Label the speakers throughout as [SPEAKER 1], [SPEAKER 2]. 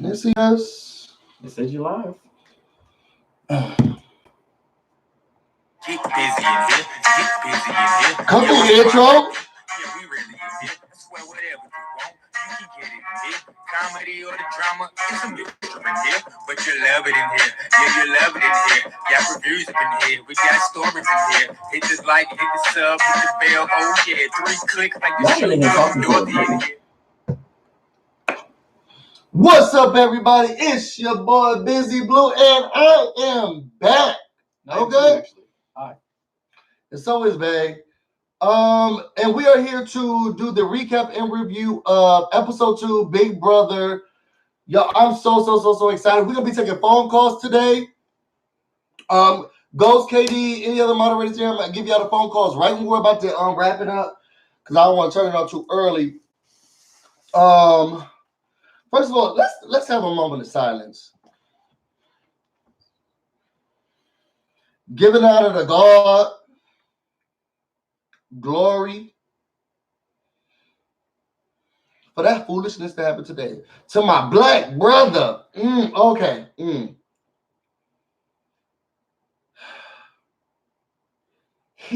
[SPEAKER 1] Can you see us?
[SPEAKER 2] It says you live.
[SPEAKER 3] Get busy in here. Get busy in here.
[SPEAKER 1] Come to the intro.
[SPEAKER 3] Yeah, we really in here. I swear whatever you want, you can get it in here. Comedy or the drama, it's a mixture in here. But you love it in here. Yeah, you love it in here. Got reviews up in here. We got stories in here. Hit this like, hit the sub, hit the bell. Oh yeah, 3 clicks like the shoe.
[SPEAKER 1] What's up, everybody? It's your boy BusyBlu, and I am back. Okay.
[SPEAKER 2] Hi.
[SPEAKER 1] It's always back. And we are here to do the recap and review of episode 2, Big Brother. Yo, I'm so excited. We're gonna be taking phone calls today. Ghost, KD, any other moderators here? I'm gonna give y'all the phone calls right when we're about to wrap it up because I don't want to turn it on too early. First of all, let's have a moment of silence. Giving out of the God glory for that foolishness that happened today. To my black brother. Okay. He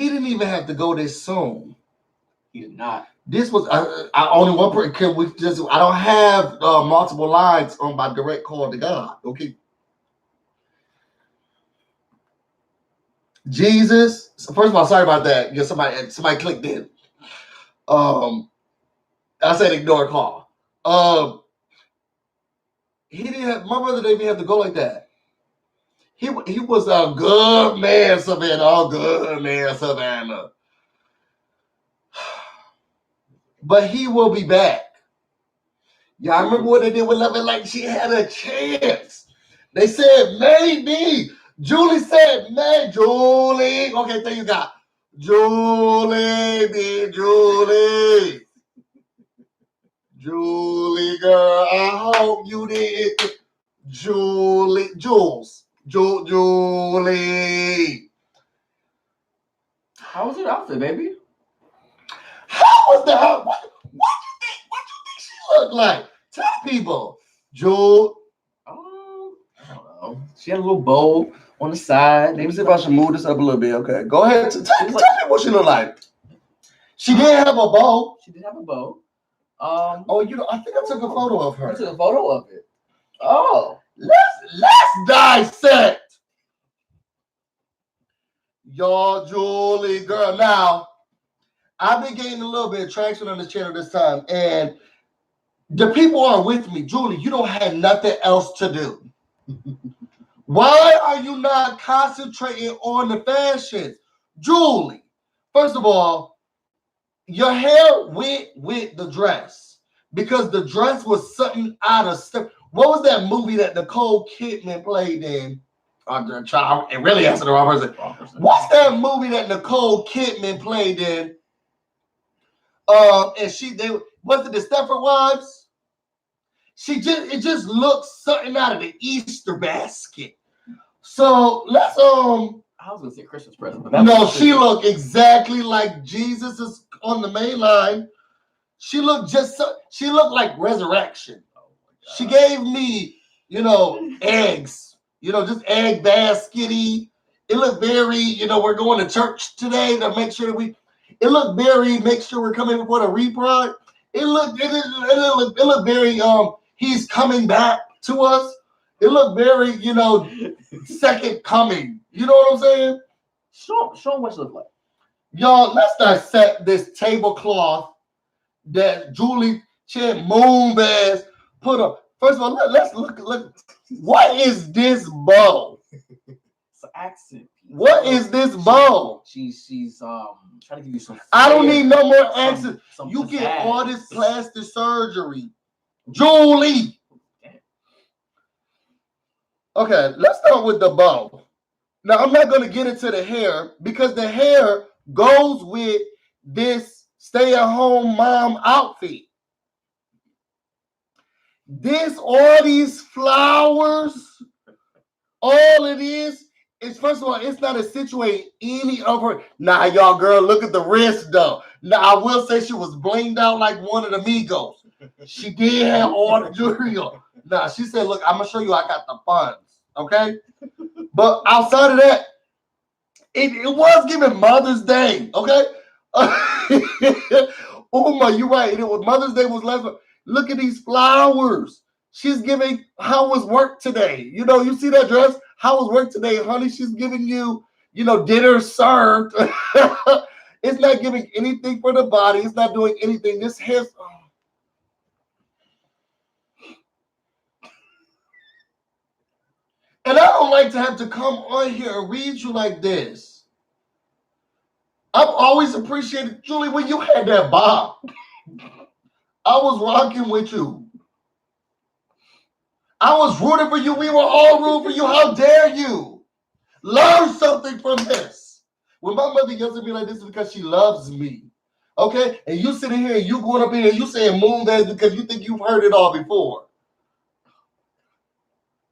[SPEAKER 1] didn't even have to go this soon.
[SPEAKER 2] He did not.
[SPEAKER 1] This was I only one person. Can we just? I don't have multiple lines on my direct call to God. Okay. Jesus. So first of all, sorry about that. Yeah, somebody clicked in. I said ignore call. He didn't have, my brother didn't even have to go like that. He was a good man, Savannah. A good man, Savannah. But he will be back. Y'all remember what they did with Love It Like she had a chance? They said maybe. Julie said maybe. Julie. Okay, there you go. Julie, be Julie. Julie, girl, I hope you did. Jules. Julie.
[SPEAKER 2] How was your outfit, baby?
[SPEAKER 1] How was the what you think she looked like? Tell people. Jewel.
[SPEAKER 2] I don't know. She had a little bow on the side.
[SPEAKER 1] Let me see if I should move this up a little bit. Okay, go ahead. Tell me what she looked like. She did have a bow.
[SPEAKER 2] She did have a bow.
[SPEAKER 1] I think I took a photo of her.
[SPEAKER 2] You took a photo of it. Oh.
[SPEAKER 1] Let's dissect. Y'all, Julie, girl. Now, I've been gaining a little bit of traction on this channel this time, and the people are with me. Julie, you don't have nothing else to do. Why are you not concentrating on the fashion? Julie, first of all, your hair went with the dress because the dress was something out of step. What was that movie that Nicole Kidman played in? It really answered the wrong person. What's that movie that Nicole Kidman played in? And was it the Stepford Wives? It just looks something out of the Easter basket. So let's
[SPEAKER 2] I was gonna say Christmas present, but
[SPEAKER 1] no, she looked exactly like Jesus is on the main line. She looked like resurrection. Oh, she gave me, eggs, just egg baskety. It looked very, we're going to church today to make sure that it looked very, make sure we're coming for the reprod. It looked very, he's coming back to us. It looked very, second coming. You know what I'm saying?
[SPEAKER 2] Show them what it looked like. Y'all,
[SPEAKER 1] let's dissect this tablecloth that Julie Chen Moonbass put up. First of all, let's look. What is this bow?
[SPEAKER 2] It's an accent.
[SPEAKER 1] What is this bow?
[SPEAKER 2] She's trying to give you some.
[SPEAKER 1] I don't need no more accents. You get all this plastic surgery, Julie. Okay, let's start with the bow. Now, I'm not going to get into the hair because the hair goes with this stay-at-home mom outfit. All these flowers, all it is, first of all, it's not accentuating any of her. Nah, y'all, girl, look at the wrist, though. Now, I will say she was blinged out like one of the Migos. She did have all the jewelry on. Nah, she said, look, I'm gonna show you I got the funds. Okay? But outside of that, it was giving Mother's Day, okay? Uma, you're right. It was Mother's Day was last month. Look at these flowers. She's giving, how was work today? You know, you see that dress? How was work today, honey? She's giving you, dinner served. It's not giving anything for the body. It's not doing anything. This hair. And I don't like to have to come on here and read you like this. I've always appreciated, Julie, when you had that bob. I was rocking with you. I was rooting for you. We were all rooting for you. How dare you? Learn something from this. When my mother yells at me like this, is because she loves me. Okay? And you sitting here and you going up here and you saying moon dance because you think you've heard it all before.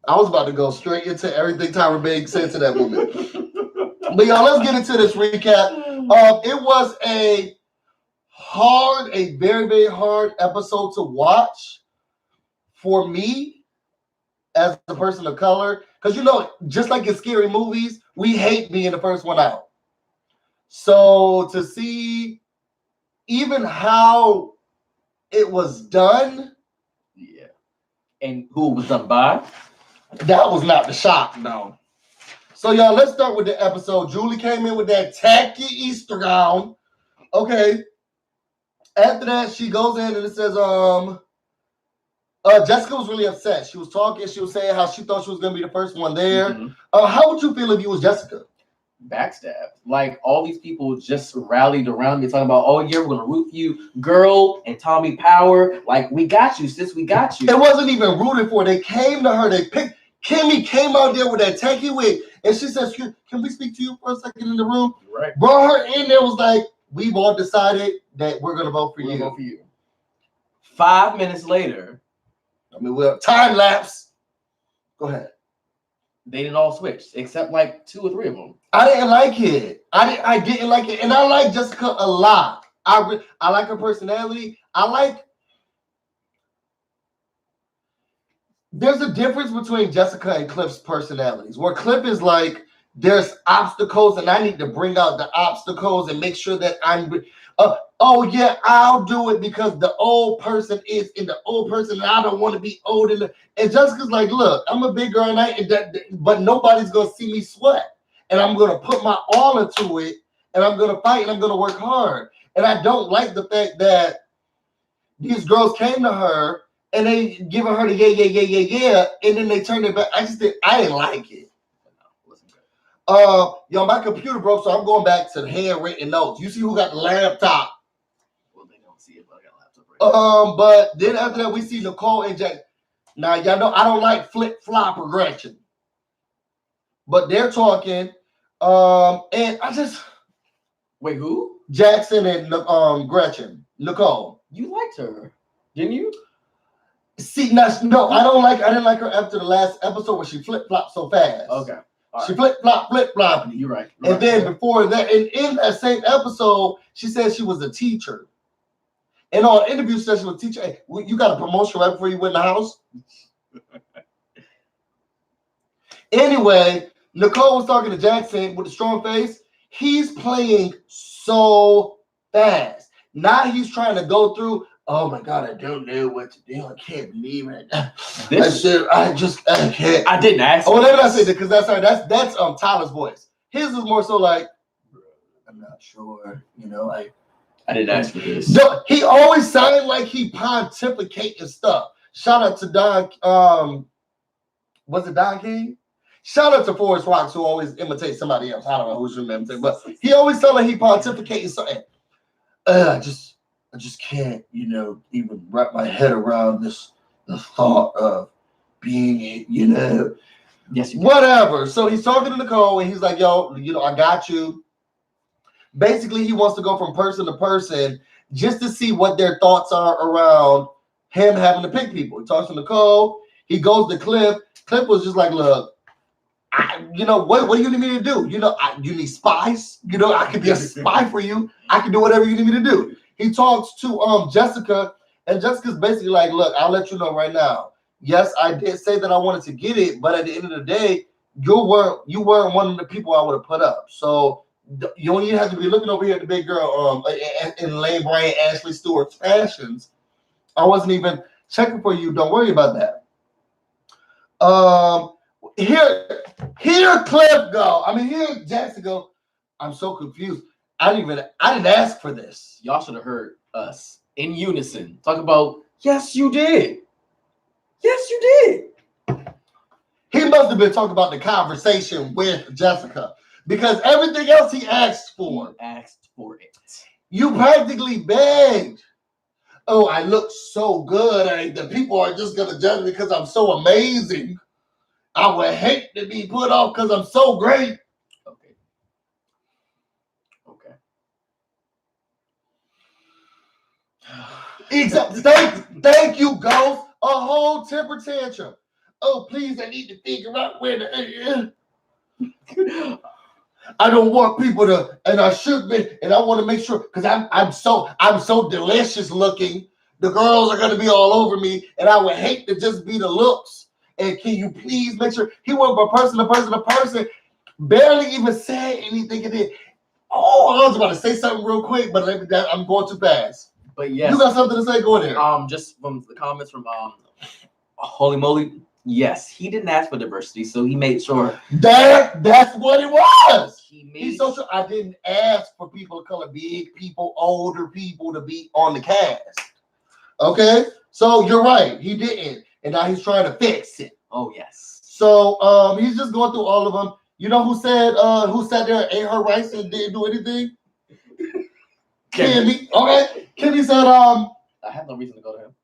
[SPEAKER 1] I was about to go straight into everything Tyra Banks said to that woman. But y'all, let's get into this recap. It was a very, very hard episode to watch for me as a person of color. Because, just like in scary movies, we hate being the first one out. So to see even how it was done.
[SPEAKER 2] Yeah. And who it was done by?
[SPEAKER 1] That was not the shock, no. So, y'all, let's start with the episode. Julie came in with that tacky Easter gown. Okay. After that, she goes in and it says, Jessica was really upset. She was talking. She was saying how she thought she was going to be the first one there. Mm-hmm. How would you feel if you was Jessica?
[SPEAKER 2] Backstabbed. Like, all these people just rallied around me talking about, oh, yeah, we're going to root for you, girl, and Tommy Power. Like, we got you, sis. We got you.
[SPEAKER 1] It wasn't even rooted for. They came to her. They picked. Kimmy came out there with that tacky wig. And she says, can we speak to you for a second in the room?
[SPEAKER 2] Right.
[SPEAKER 1] Brought her in there, was like, we've all decided that we're going to vote for you.
[SPEAKER 2] Vote for you. 5 minutes later.
[SPEAKER 1] We're time lapse. Go ahead.
[SPEAKER 2] They didn't all switch, except like 2 or 3 of them.
[SPEAKER 1] I didn't like it. I didn't like it. And I like Jessica a lot. I like her personality. There's a difference between Jessica and Cliff's personalities, where Cliff is like, there's obstacles and I need to bring out the obstacles and make sure that oh yeah, I'll do it because the old person is in the old person and I don't want to be old. And Jessica's like, look, I'm a big girl but nobody's going to see me sweat. And I'm going to put my all into it and I'm going to fight and I'm going to work hard. And I don't like the fact that these girls came to her and they giving her the yeah, and then they turned it back. I didn't like it. My computer broke, so I'm going back to the handwritten notes. You see who got the laptop?
[SPEAKER 2] Well, they don't see it, but I got a laptop right
[SPEAKER 1] But then after that, we see Nicole and Jack. Now, y'all know I don't like flip-flop or Gretchen. But they're talking. And I just...
[SPEAKER 2] Wait, who?
[SPEAKER 1] Jackson and Gretchen. Nicole.
[SPEAKER 2] You liked her, didn't you?
[SPEAKER 1] See, no, I didn't like her after the last episode where she flip-flopped so fast.
[SPEAKER 2] Okay.
[SPEAKER 1] Right. She flip-flop.
[SPEAKER 2] You're right.
[SPEAKER 1] And then before that, and in that same episode, she said she was a teacher. And on an interview, she said she was a teacher. Hey, you got a promotion right before you went in the house? Anyway, Nicole was talking to Jackson with a strong face. He's playing so fast. Now he's trying to go through. Oh my God, I don't know what to do. I can't believe it. I can't.
[SPEAKER 2] I didn't ask.
[SPEAKER 1] Oh, let me not say that because that's Tyler's voice. His is more so like, I'm not sure.
[SPEAKER 2] I didn't ask for this.
[SPEAKER 1] He always sounded like he pontificating stuff. Shout out to Don. Was it Don King? Shout out to Forrest Rocks, who always imitates somebody else. I don't know who's imitating, but he always sounded like he pontificating something. I just can't, even wrap my head around the thought of being,
[SPEAKER 2] Yes.
[SPEAKER 1] Whatever. So he's talking to Nicole and he's like, yo, I got you. Basically, he wants to go from person to person just to see what their thoughts are around him having to pick people. He talks to Nicole. He goes to Cliff. Cliff was just like, look, what do you need me to do? You need spies. I can be a spy for you. I can do whatever you need me to do. He talks to Jessica, and Jessica's basically like, look, I'll let you know right now. yes, I did say that I wanted to get it, but at the end of the day, you weren't one of the people I would have put up. So you only have to be looking over here at the big girl in Lane Bryant Ashley Stewart's fashions. I wasn't even checking for you. Don't worry about that. Here Cliff go. I mean, here Jackson go. I'm so confused. I didn't ask for this.
[SPEAKER 2] Y'all should have heard us in unison talk about. Yes, you did. Yes, you did.
[SPEAKER 1] He must have been talking about the conversation with Jessica because everything else he asked for.
[SPEAKER 2] He asked for it.
[SPEAKER 1] You practically begged. Oh, I look so good. The people are just gonna judge me because I'm so amazing. I would hate to be put off because I'm so great.
[SPEAKER 2] Okay.
[SPEAKER 1] Exactly. Thank you, Ghost. A whole temper tantrum. Oh, please, I need to figure out where to. I don't want people to, and I should be, and I want to make sure because I'm so delicious looking. The girls are gonna be all over me, and I would hate to just be the looks. And can you please make sure he went from person to person to person, barely even said anything. And then, I was about to say something real quick, but I'm going too fast.
[SPEAKER 2] But yes,
[SPEAKER 1] you got something to say? Go in there.
[SPEAKER 2] Just from the comments from Holy Moly. Yes, he didn't ask for diversity, so he made sure.
[SPEAKER 1] That's what it was.
[SPEAKER 2] He's
[SPEAKER 1] so sure. I didn't ask for people of color, big people, older people to be on the cast. Okay, so you're right. He didn't, and now he's trying to fix it.
[SPEAKER 2] Oh yes.
[SPEAKER 1] So he's just going through all of them. You know who sat there and ate her rice and didn't do anything? Kimmy. Okay. Kimmy said
[SPEAKER 2] I have no reason to go to him.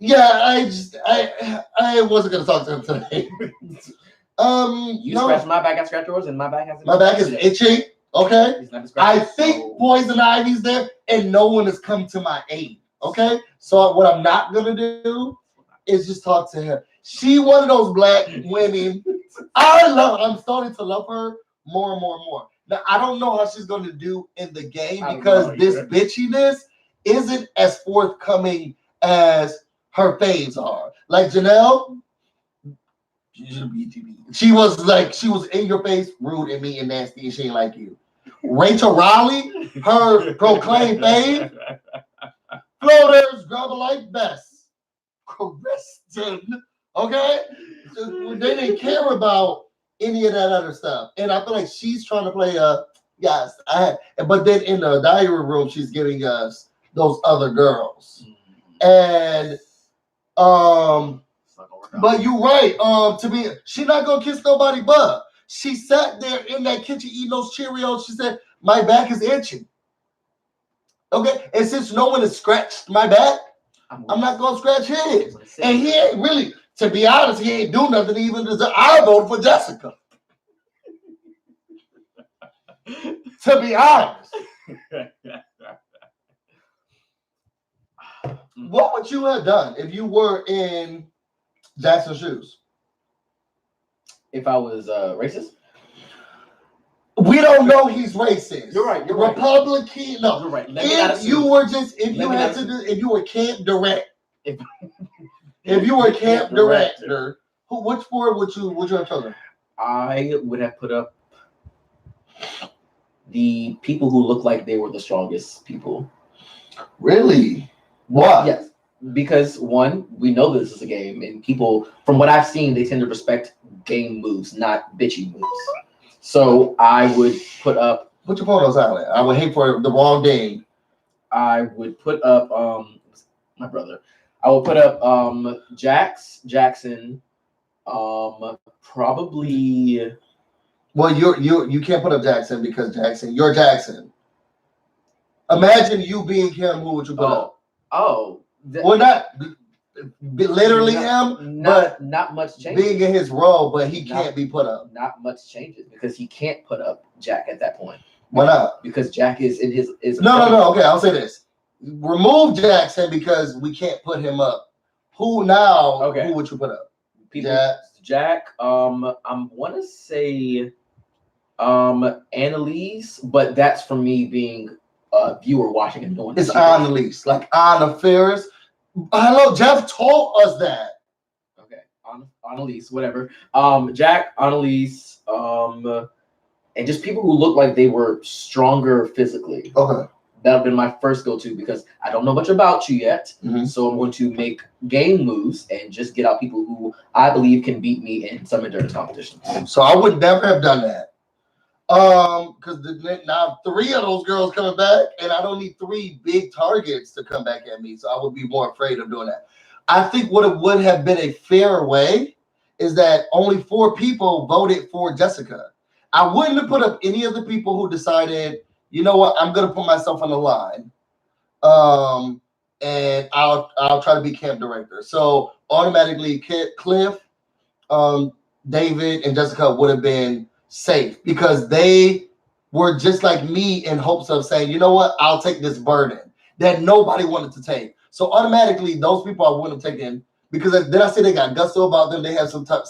[SPEAKER 1] Yeah, I wasn't gonna talk to him today.
[SPEAKER 2] You scratch my back, I scratch yours, and my back has
[SPEAKER 1] my back is itchy. Okay. I think Poison Ivy's there, and no one has come to my aid. Okay. So what I'm not gonna do is just talk to her. She one of those black women. I'm starting to love her more and more and more. Now I don't know how she's gonna do in the game because this bitchiness isn't as forthcoming as her faves are. Like Janelle, she was in your face, rude and mean and nasty, and she ain't like you. Rachel Raleigh, her proclaimed fave, floaters, grab a like best. Kristen, okay? They didn't care about any of that other stuff. And I feel like she's trying to play but then in the diary room, she's giving us those other girls. And but you're right. She's not gonna kiss nobody but. She sat there in that kitchen eating those Cheerios. She said, my back is itching. Okay, and since no one has scratched my back, I'm not gonna scratch his. And he ain't really, to be honest, he ain't do nothing even to I vote for Jessica. To be honest. What would you have done if you were in Jackson's shoes?
[SPEAKER 2] If I was racist?
[SPEAKER 1] We don't know he's racist.
[SPEAKER 2] You're right.
[SPEAKER 1] Republican, no.
[SPEAKER 2] You're right.
[SPEAKER 1] If you were camp direct, if you were camp director, which four would you have chosen?
[SPEAKER 2] I would have put up the people who look like they were the strongest people.
[SPEAKER 1] Really? Why?
[SPEAKER 2] Yes. Because one, we know this is a game, and people, from what I've seen, they tend to respect game moves, not bitchy moves. So I would put up.
[SPEAKER 1] Put your photos out there. I would hate for the wrong game.
[SPEAKER 2] I would put up my brother. I would put up Jackson. Probably.
[SPEAKER 1] Well, you can't put up Jackson because you're Jackson. Imagine you being him. Who would you put up? Well, not literally but
[SPEAKER 2] not much changes.
[SPEAKER 1] Being in his role, but he can't be put up.
[SPEAKER 2] Not much changes because he can't put up Jack at that point.
[SPEAKER 1] Why not?
[SPEAKER 2] Because Jack is in his.
[SPEAKER 1] No. Okay, I'll say this: remove Jackson because we can't put him up. Who now?
[SPEAKER 2] Okay.
[SPEAKER 1] Who would you put up?
[SPEAKER 2] Jack. I want to say, Annalise, but that's for me being a viewer watching and knowing.
[SPEAKER 1] It's Annalise, like Anna Ferris. Hello, Jeff told us that.
[SPEAKER 2] Annalise, whatever. Jack, Annalise, and just people who look like they were stronger physically.
[SPEAKER 1] Okay.
[SPEAKER 2] That would have been my first go-to because I don't know much about you yet.
[SPEAKER 1] Mhm.
[SPEAKER 2] So I'm going to make game moves and just get out people who I believe can beat me in some endurance competitions.
[SPEAKER 1] So I would never have done that. Because now 3 of those girls coming back, and I don't need 3 big targets to come back at me. So I would be more afraid of doing that. I think what it would have been a fair way is that only 4 people voted for Jessica. I wouldn't have put up any of the people who decided, you know what, I'm gonna put myself on the line. And I'll try to be camp director. So automatically Cliff, David, and Jessica would have been safe because they were just like me in hopes of saying, you know what, I'll take this burden that nobody wanted to take. So automatically those people I wouldn't have taken because then I say they got gusto about them. They have some type of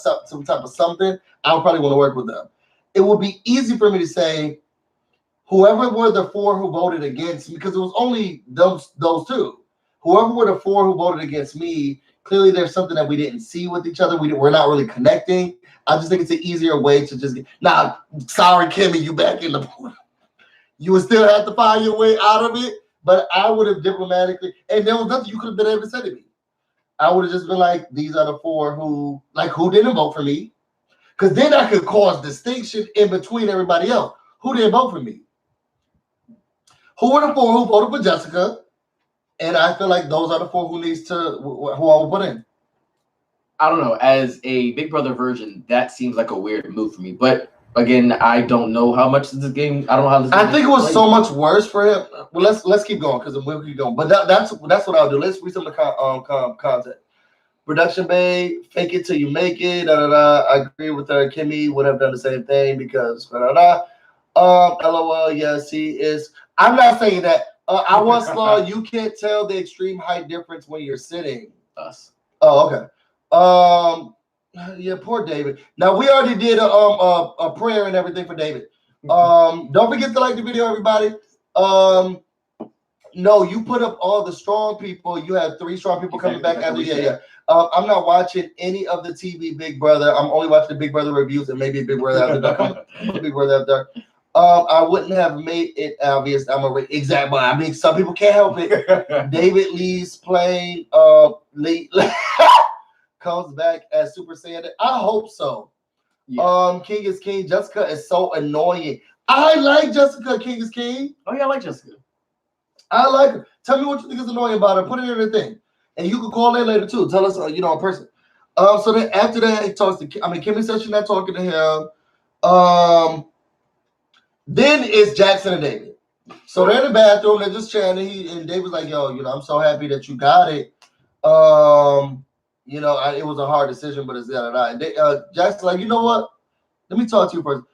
[SPEAKER 1] something. I would probably want to work with them. It would be easy for me to say whoever were the 4 who voted against me, because it was only those 2. Whoever were the 4 who voted against me, clearly there's something that we didn't see with each other. We're not really connecting. I just think it's an easier way to just get. Now, sorry, Kimmy, you back in the. You would still have to find your way out of it, but I would have diplomatically, and there was nothing you could have been able to say to me. I would have just been like, these are the 4 who didn't vote for me. Because then I could cause distinction in between everybody else. Who didn't vote for me? Who were the 4 who voted for Jessica? And I feel like those are the 4 who I will put in.
[SPEAKER 2] I don't know. As a Big Brother virgin, that seems like a weird move for me. But again, I don't know how much this game. I don't know how this.
[SPEAKER 1] I think it was so much worse for him. Well, let's keep going because we'll keep going. But that's what I'll do. Let's read some of the content. Production Bay, fake it till you make it. I agree with her. Kimmy would have done the same thing because LOL. Yes, he is. I'm not saying that. I once saw you can't tell the extreme height difference when you're sitting.
[SPEAKER 2] Us.
[SPEAKER 1] Oh, okay. Yeah, poor David. Now we already did a prayer and everything for David. Don't forget to like the video, everybody. No, you put up all the strong people. You have 3 strong people coming back every year. Yeah. I'm not watching any of the TV Big Brother. I'm only watching the Big Brother reviews and maybe Big Brother After Dark. Big Brother After Dark. I wouldn't have made it obvious. Exactly. I mean, some people can't help it. David Lee's playing. Lee comes back as Super Saiyan. I hope so. Yeah. King is King. Jessica is so annoying. I like Jessica. King is King.
[SPEAKER 2] Oh yeah, I like Jessica.
[SPEAKER 1] I like her. Tell me what you think is annoying about her. Put it in the thing. And you can call in later too. Tell us, in person. So then after that, he talks to Kimmy says she's not talking to him. Then it's Jackson and David. So they're in the bathroom, they're just chatting. And David's like, yo, I'm so happy that you got it. It was a hard decision, but it's that. And Jackson's like, you know what? Let me talk to you first.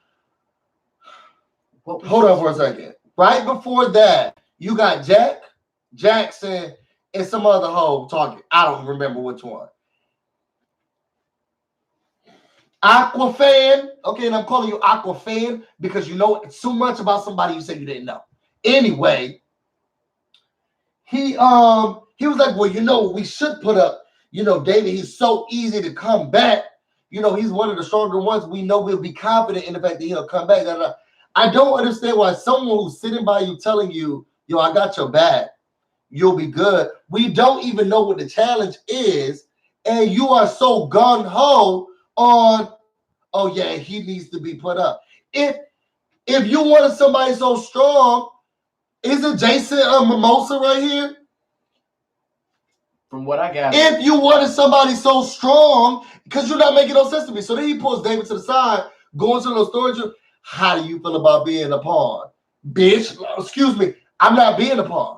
[SPEAKER 1] Hold on for a second. Right before that, you got Jackson, and some other hoe talking. I don't remember which one. Aquafan. Okay, and I'm calling you Aquafan because you know so much about somebody you said you didn't know. Anyway, he was like, well, we should put up, David, he's so easy to come back. He's one of the stronger ones. We know we'll be confident in the fact that he'll come back. I don't understand why someone who's sitting by you telling you, yo, I got your back. You'll be good. We don't even know what the challenge is. And you are so gung-ho on, oh, yeah, he needs to be put up. If you wanted somebody so strong, isn't Jason a mimosa right here?
[SPEAKER 2] From what I gather.
[SPEAKER 1] If you wanted somebody so strong, because you're not making no sense to me. So then he pulls David to the side, going to the storage room. How do you feel about being a pawn? Bitch, excuse me, I'm not being a pawn.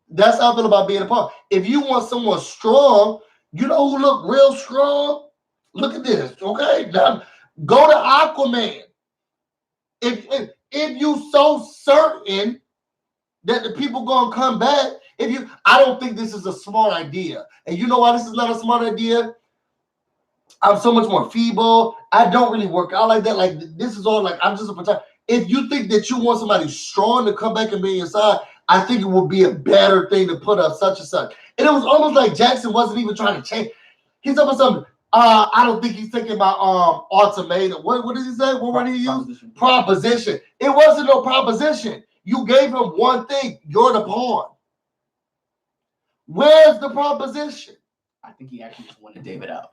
[SPEAKER 1] That's how I feel about being a pawn. If you want someone strong, you know who look real strong? Look at this, okay? Now, go to Aquaman. If you so certain that the people gonna come back, I don't think this is a smart idea. And you know why this is not a smart idea? I'm so much more feeble. I don't really work out like that. Like this is all like I'm just a protector. If you think that you want somebody strong to come back and be your side, I think it would be a better thing to put up such and such. And it was almost like Jackson wasn't even trying to change. He's talking about something. I don't think he's taking my ultimatum. What did he say? What word did he use?
[SPEAKER 2] Proposition.
[SPEAKER 1] Proposition. It wasn't no proposition. You gave him one thing. You're the pawn. Where's the proposition?
[SPEAKER 2] I think he actually just wanted David out.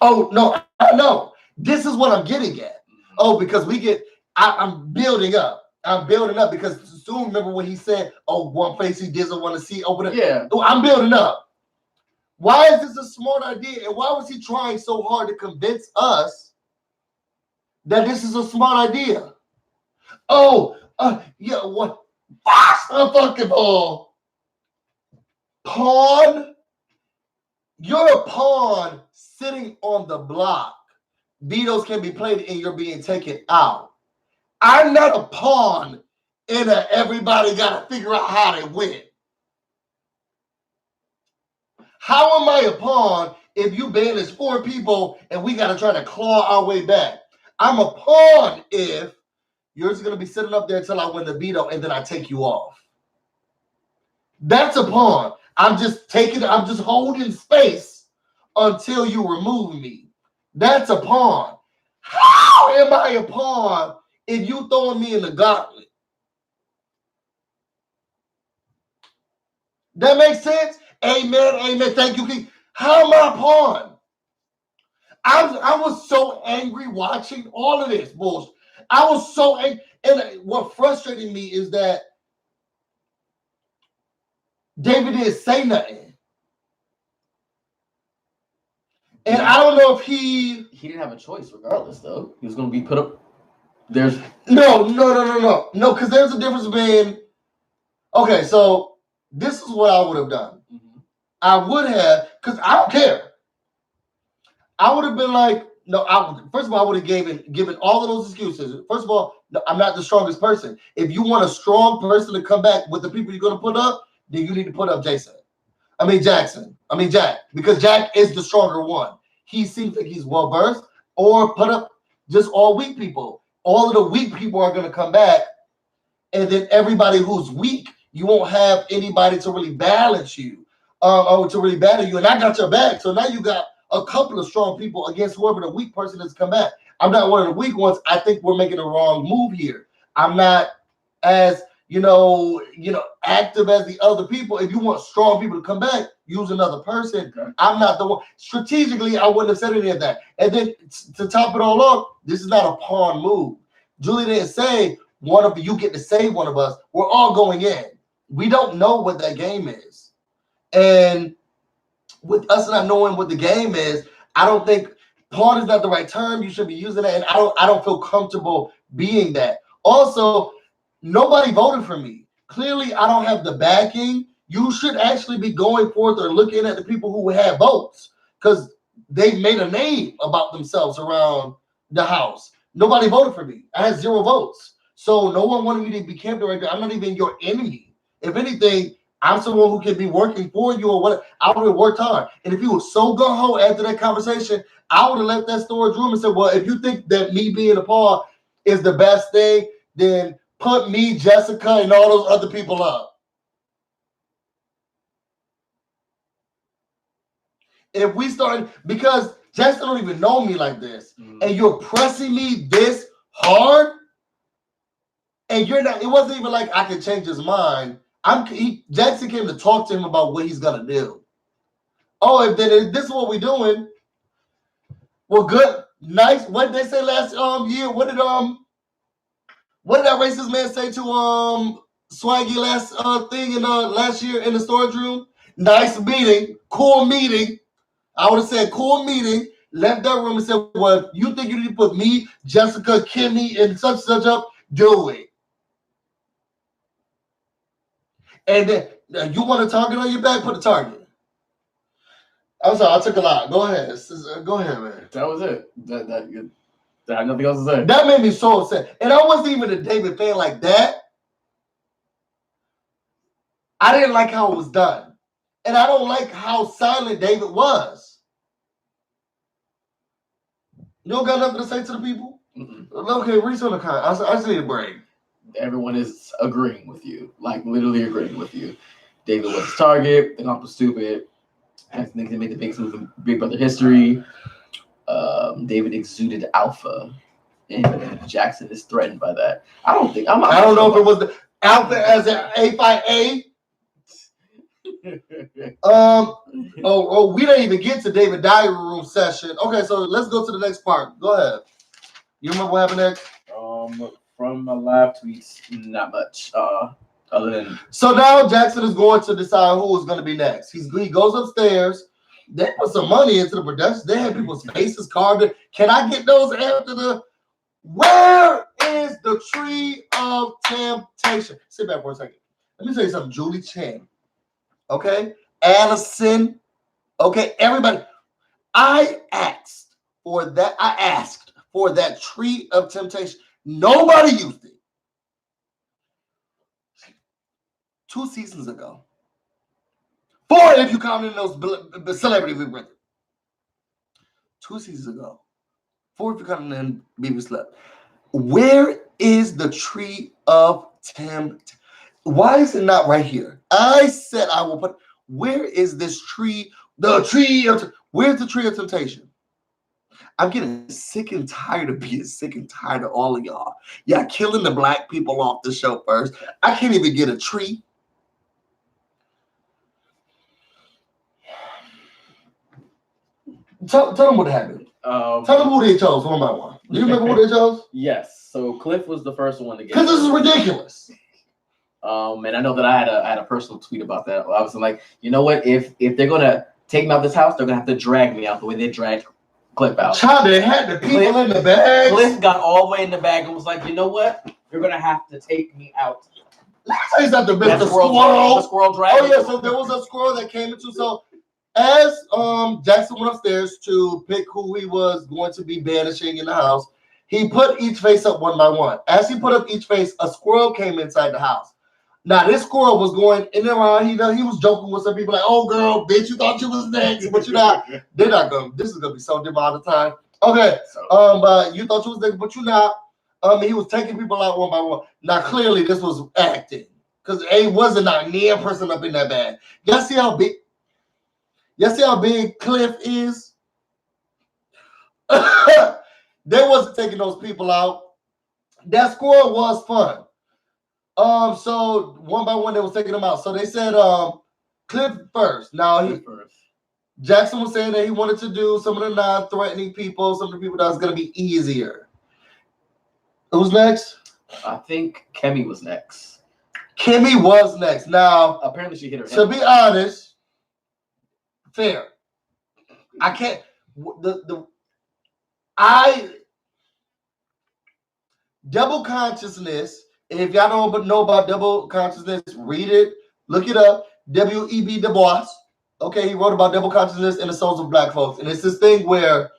[SPEAKER 1] Oh no, I know. This is what I'm getting at. Oh, because I'm building up. I'm building up because soon remember when he said, "Oh, one place he doesn't want to see open it."
[SPEAKER 2] Yeah.
[SPEAKER 1] I'm building up. Why is this a smart idea? And why was he trying so hard to convince us that this is a smart idea? Oh, yeah, what? Box a fucking ball. Pawn. You're a pawn sitting on the block. Vetoes can be played and you're being taken out. I'm not a pawn in a everybody got to figure out how to win. How am I a pawn if you banish 4 people and we got to try to claw our way back? I'm a pawn if you're just going to be sitting up there until I win the veto and then I take you off. That's a pawn. I'm just holding space until you remove me. That's a pawn. How am I a pawn if you throwing me in the gauntlet? That makes sense? Amen, amen. Thank you, King. How am I a pawn? I was so angry watching all of this bullshit. I was so angry. And what frustrated me is that David didn't say nothing. And I don't know if he
[SPEAKER 2] didn't have a choice regardless, though. He was going to be put up. There's
[SPEAKER 1] no, because there's a difference between. Okay, so this is what I would have done. Mm-hmm. I would have, because I don't care. I would have been like, no. First of all, I would have given all of those excuses. First of all, no, I'm not the strongest person. If you want a strong person to come back with the people you're going to put up, then you need to put up Jackson, Jack, because Jack is the stronger one. He seems like he's well versed, or put up just all weak people. All of the weak people are going to come back, and then everybody who's weak, you won't have anybody to really balance you, or to really battle you. And I got your back, so now you got a couple of strong people against whoever the weak person is come back. I'm not one of the weak ones. I think we're making a wrong move here. I'm not as active as the other people. If you want strong people to come back, use another person. Okay. I'm not the one. Strategically, I wouldn't have said any of that. And then to top it all off, this is not a pawn move. Julie didn't say one of you get to save one of us. We're all going in. We don't know what that game is. And with us not knowing what the game is, I don't think pawn is not the right term. You should be using that. And I don't feel comfortable being that. Also, nobody voted for me. Clearly, I don't have the backing. You should actually be going forth or looking at the people who have votes, because they made a name about themselves around the house. Nobody voted for me. I had 0 votes. So no one wanted me to be camp director. I'm not even your enemy. If anything, I'm someone who can be working for you or whatever. I would have worked hard. And if you were so gung-ho after that conversation, I would have left that storage room and said, well, if you think that me being a pawn is the best thing, then put me, Jessica, and all those other people up. If we start, because Jessica don't even know me like this, and you're pressing me this hard, and you're not, it wasn't even like I could change his mind. Jackson came to talk to him about what he's gonna do. Oh, if this is what we're doing, well, good, nice. What did they say last year? What did that racist man say to Swaggy last year in the storage room? Nice meeting, cool meeting. I would have said cool meeting, left that room and said, well, if you think you need to put me, Jessica, Kimmy, and such up, do it. And then you want a target on your back, put a target. I'm sorry, I took a lot. Go ahead. Go ahead, man.
[SPEAKER 2] That was it. I have nothing else to say.
[SPEAKER 1] That made me so upset. And I wasn't even a David fan like that. I didn't like how it was done. And I don't like how silent David was. You don't got nothing to say to the people? Mm-mm. Okay, reach on the comment. I just need a break.
[SPEAKER 2] Everyone is agreeing with you. Like, literally agreeing with you. David was his target. The comp was stupid. I think they made the biggest move in Big Brother history. David exuded alpha, and Jackson is threatened by that. I don't
[SPEAKER 1] know if it was the alpha as an A5A. We didn't even get to David diary room session. Okay, so let's go to the next part. Go ahead. You remember what happened next?
[SPEAKER 2] From my live tweets, not much. Other than
[SPEAKER 1] so now Jackson is going to decide who is going to be next. He goes upstairs. They put some money into the production. They had people's faces carved. Can I get those after the? Where is the tree of temptation? Sit back for a second. Let me tell you something. Julie Chen. Okay, Addison. Okay, everybody. I asked for that. I asked for that tree of temptation. Nobody used it. 2 seasons ago. 4 if you count in those celebrity Big Brother. 2 seasons ago. 4 if you count in Baby Slept. Where is the tree of temptation? Why is it not right here? I said I will put. Where is this tree? Where's the tree of temptation? I'm getting sick and tired of being sick and tired of all of y'all. Y'all killing the black people off the show first. I can't even get a tree. Tell them what happened. Tell them who they chose one by one. Do you remember who they chose?
[SPEAKER 2] Yes. So Cliff was the first one to get.
[SPEAKER 1] Because this is ridiculous.
[SPEAKER 2] And I know that I had a personal tweet about that. I was like, you know what? If they're gonna take me out this house, they're gonna have to drag me out the way they dragged Cliff out.
[SPEAKER 1] Child, they had the people in the bag.
[SPEAKER 2] Cliff got all the way in the bag and was like, you know what? You're gonna have to take me out.
[SPEAKER 1] Let me tell you something, Mr.
[SPEAKER 2] The
[SPEAKER 1] Squirrel.
[SPEAKER 2] squirrel dragged.
[SPEAKER 1] Oh yeah, so there was a squirrel that came into. So as Jackson went upstairs to pick who he was going to be banishing in the house, he put each face up one by one. As he put up each face, a squirrel came inside the house. Now this squirrel was going in and around. He was joking with some people like, "Oh girl, bitch, you thought you was next, but you're not." They're not going. This is gonna be so different all the time. Okay, but you thought you was next, but you're not. He was taking people out one by one. Now clearly this was acting because A wasn't a near person up in that bag. Y'all see how big? Y'all see how big Cliff is? They wasn't taking those people out. That squirrel was fun. So one by one they was taking them out. So they said Cliff first. Now Jackson was saying that he wanted to do some of the non-threatening people, some of the people that was gonna be easier. Who's next?
[SPEAKER 2] I think Kemi was next.
[SPEAKER 1] Kemi was next. Now
[SPEAKER 2] apparently she hit her head.
[SPEAKER 1] To be honest, fair. I can't double consciousness. If y'all don't know about double consciousness, read it, look it up. W.E.B. Du Bois. Okay, he wrote about double consciousness in the souls of black folks. And it's this thing where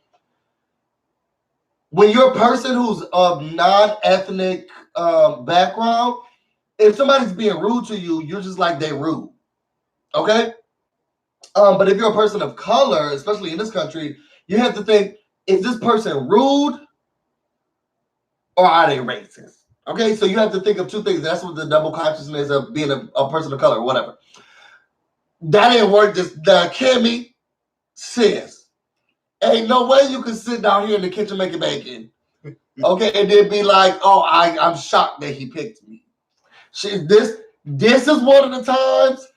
[SPEAKER 1] when you're a person who's of non-ethnic background, if somebody's being rude to you, you're just like they're rude. Okay? But if you're a person of color, especially in this country, you have to think, is this person rude or are they racist? Okay, so you have to think of 2 things. That's what the double consciousness of being a person of color or whatever. That didn't work. The Kimmy says, ain't no way you can sit down here in the kitchen making bacon. Okay, and then be like, oh, I'm shocked that he picked me. This is one of the times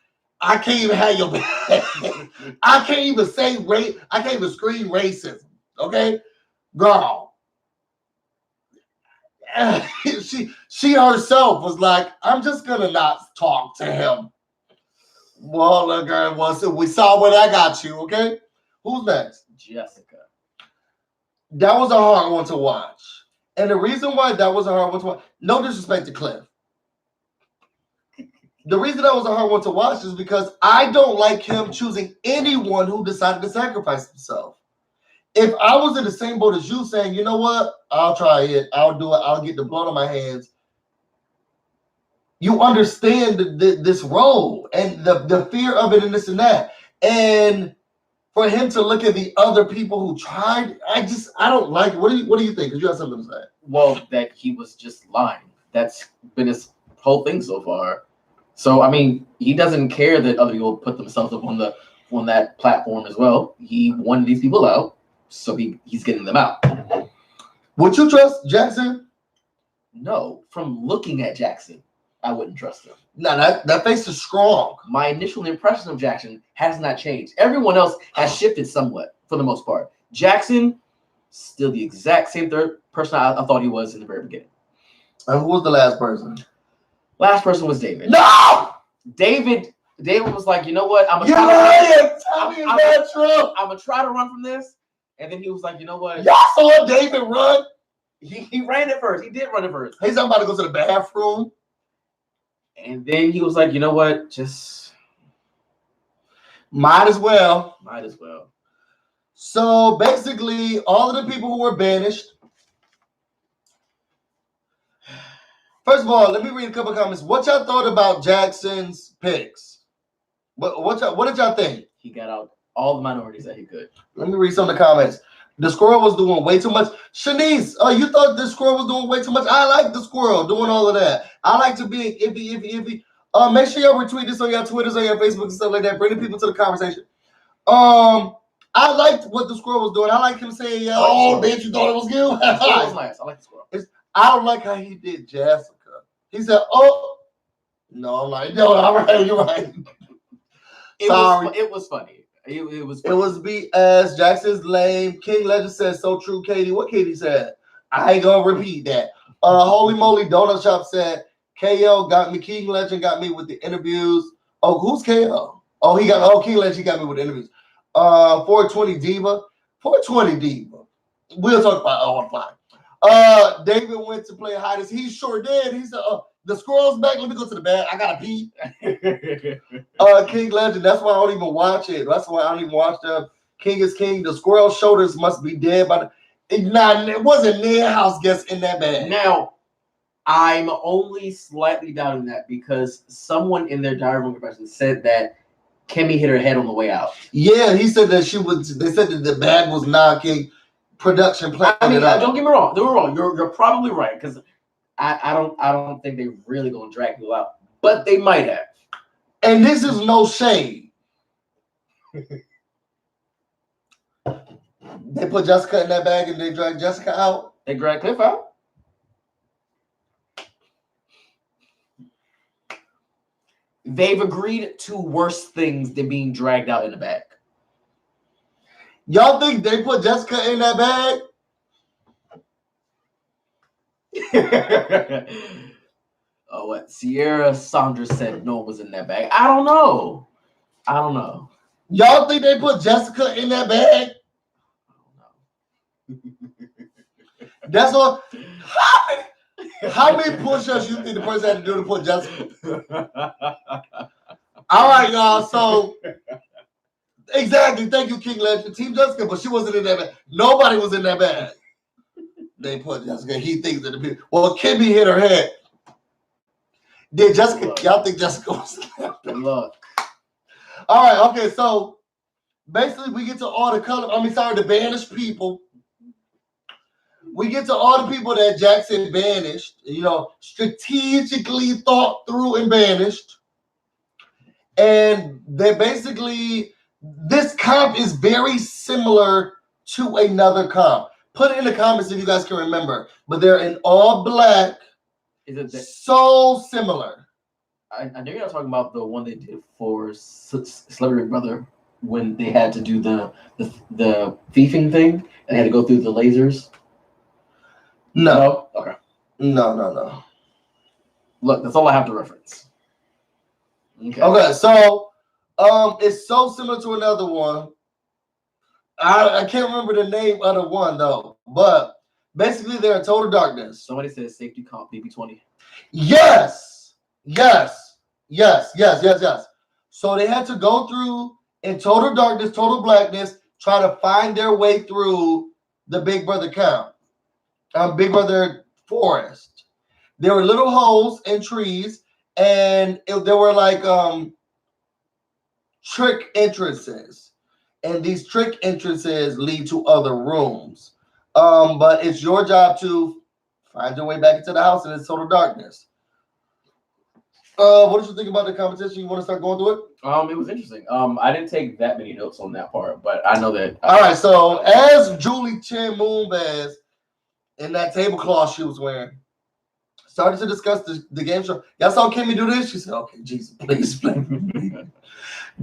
[SPEAKER 1] I can't even have your back. I can't even say race. I can't even scream racism. Okay, girl. She herself was like, I'm just gonna not talk to him. Well, look, girl, we saw what I got you. Okay, who's next?
[SPEAKER 2] Jessica.
[SPEAKER 1] That was a hard one to watch, and the reason why that was a hard one to watch, no disrespect to Cliff. The reason that was a hard one to watch is because I don't like him choosing anyone who decided to sacrifice himself. If I was in the same boat as you saying, you know what, I'll try it, I'll do it, I'll get the blood on my hands. You understand this role and the fear of it and this and that. And for him to look at the other people who tried, I don't like it. What do you think? Because you have something to say.
[SPEAKER 2] Well, that he was just lying. That's been his whole thing so far. So I mean, he doesn't care that other people put themselves up on the on that platform as well. He wanted these people out, so he's getting them out.
[SPEAKER 1] Would you trust Jackson?
[SPEAKER 2] No, from looking at Jackson, I wouldn't trust him.
[SPEAKER 1] No, that face is strong.
[SPEAKER 2] My initial impression of Jackson has not changed. Everyone else has shifted somewhat for the most part. Jackson, still the exact same third person I thought he was in the very beginning.
[SPEAKER 1] And who was the last person?
[SPEAKER 2] Last person was David.
[SPEAKER 1] No!
[SPEAKER 2] David was like, you know what? I'm gonna try to run from this. And then he was like, you know what?
[SPEAKER 1] Y'all saw David run?
[SPEAKER 2] He ran it first. He did run it first.
[SPEAKER 1] He's about to go to the bathroom.
[SPEAKER 2] And then he was like, you know what? Just
[SPEAKER 1] might as well. So basically, all of the people who were banished. First of all, let me read a couple of comments. What y'all thought about Jackson's picks? What did y'all think?
[SPEAKER 2] He got out all the minorities that he could.
[SPEAKER 1] Let me read some of the comments. The squirrel was doing way too much. Shanice, you thought the squirrel was doing way too much? I like the squirrel doing all of that. I like to be iffy. Make sure y'all retweet this on your Twitters, on your Facebook, and stuff like that. Bring the people to the conversation. I liked what the squirrel was doing. I like him saying, bitch, you thought it was you?
[SPEAKER 2] The squirrel was nice. I like the squirrel.
[SPEAKER 1] I don't like how he did Jessica. He said, no, I'm like, no, all right, you're right. Sorry.
[SPEAKER 2] It was funny. It was funny.
[SPEAKER 1] It was BS. Jackson's lame. King Legend says so true, Katie. What Katie said? I ain't gonna repeat that. Holy Moly Donut Shop said KL got me. King Legend got me with the interviews. Oh, who's KL? King Legend got me with the interviews. 420 Diva. 420 Diva. We'll talk about on fly. David went to play hiders. He sure did. He said, the squirrel's back. Let me go to the bed. I gotta pee. King Legend. That's why I don't even watch it. That's why I don't even watch the King is King. The squirrel shoulders must be dead by the. It wasn't near Houseguest in that bag.
[SPEAKER 2] Now, I'm only slightly doubting that because someone in their diary room confession said that Kimmy hit her head on the way out.
[SPEAKER 1] Yeah, he said that they said that the bag was knocking production plan.
[SPEAKER 2] I mean, don't get me wrong. They were wrong. You're probably right because I don't think they really gonna drag you out, but they might have.
[SPEAKER 1] And this is no shade. They put Jessica in that bag and they dragged Jessica out.
[SPEAKER 2] They dragged Cliff out. They've agreed to worse things than being dragged out in a bag.
[SPEAKER 1] Y'all think they put Jessica in that bag?
[SPEAKER 2] What Sierra Saunders said no one was in that bag. I don't know.
[SPEAKER 1] Y'all think they put Jessica in that bag? That's all. How many push-ups you think the person had to do to put Jessica? All right, y'all. So exactly. Thank you, King Legend. Team Jessica, but she wasn't in that bag. Nobody was in that bag. They put Jessica. He thinks that the people. Well, Kimmy hit her head. Did Jessica? Look. Y'all think Jessica was in that bag?
[SPEAKER 2] Look.
[SPEAKER 1] All right. Okay. So basically, we get to all the banished people. We get to all the people that Jackson banished, strategically thought through and banished. And they basically, this comp is very similar to another comp. Put it in the comments if you guys can remember. But they're in all black. So similar.
[SPEAKER 2] I know you're not talking about the one they did for Celebrity Brother when they had to do the thieving thing and they had to go through the lasers. No. Okay.
[SPEAKER 1] No.
[SPEAKER 2] Look, that's all I have to reference.
[SPEAKER 1] Okay. So, it's so similar to another one. I can't remember the name of the one though, but basically they're in total darkness.
[SPEAKER 2] Somebody says safety comp BB20.
[SPEAKER 1] Yes. So they had to go through in total darkness, total blackness, try to find their way through the Big Brother camp. Big Brother forest. There were little holes and trees, and there were like trick entrances, and these trick entrances lead to other rooms. But it's your job to find your way back into the house in its total darkness. What did you think about the competition? You want to start going through it?
[SPEAKER 2] It was interesting. I didn't take that many notes on that part, but I know that.
[SPEAKER 1] All right, so as Julie Chen Moonves in that tablecloth she was wearing started to discuss the game show. Y'all saw Kimmy do this? She said, okay, Jesus, please.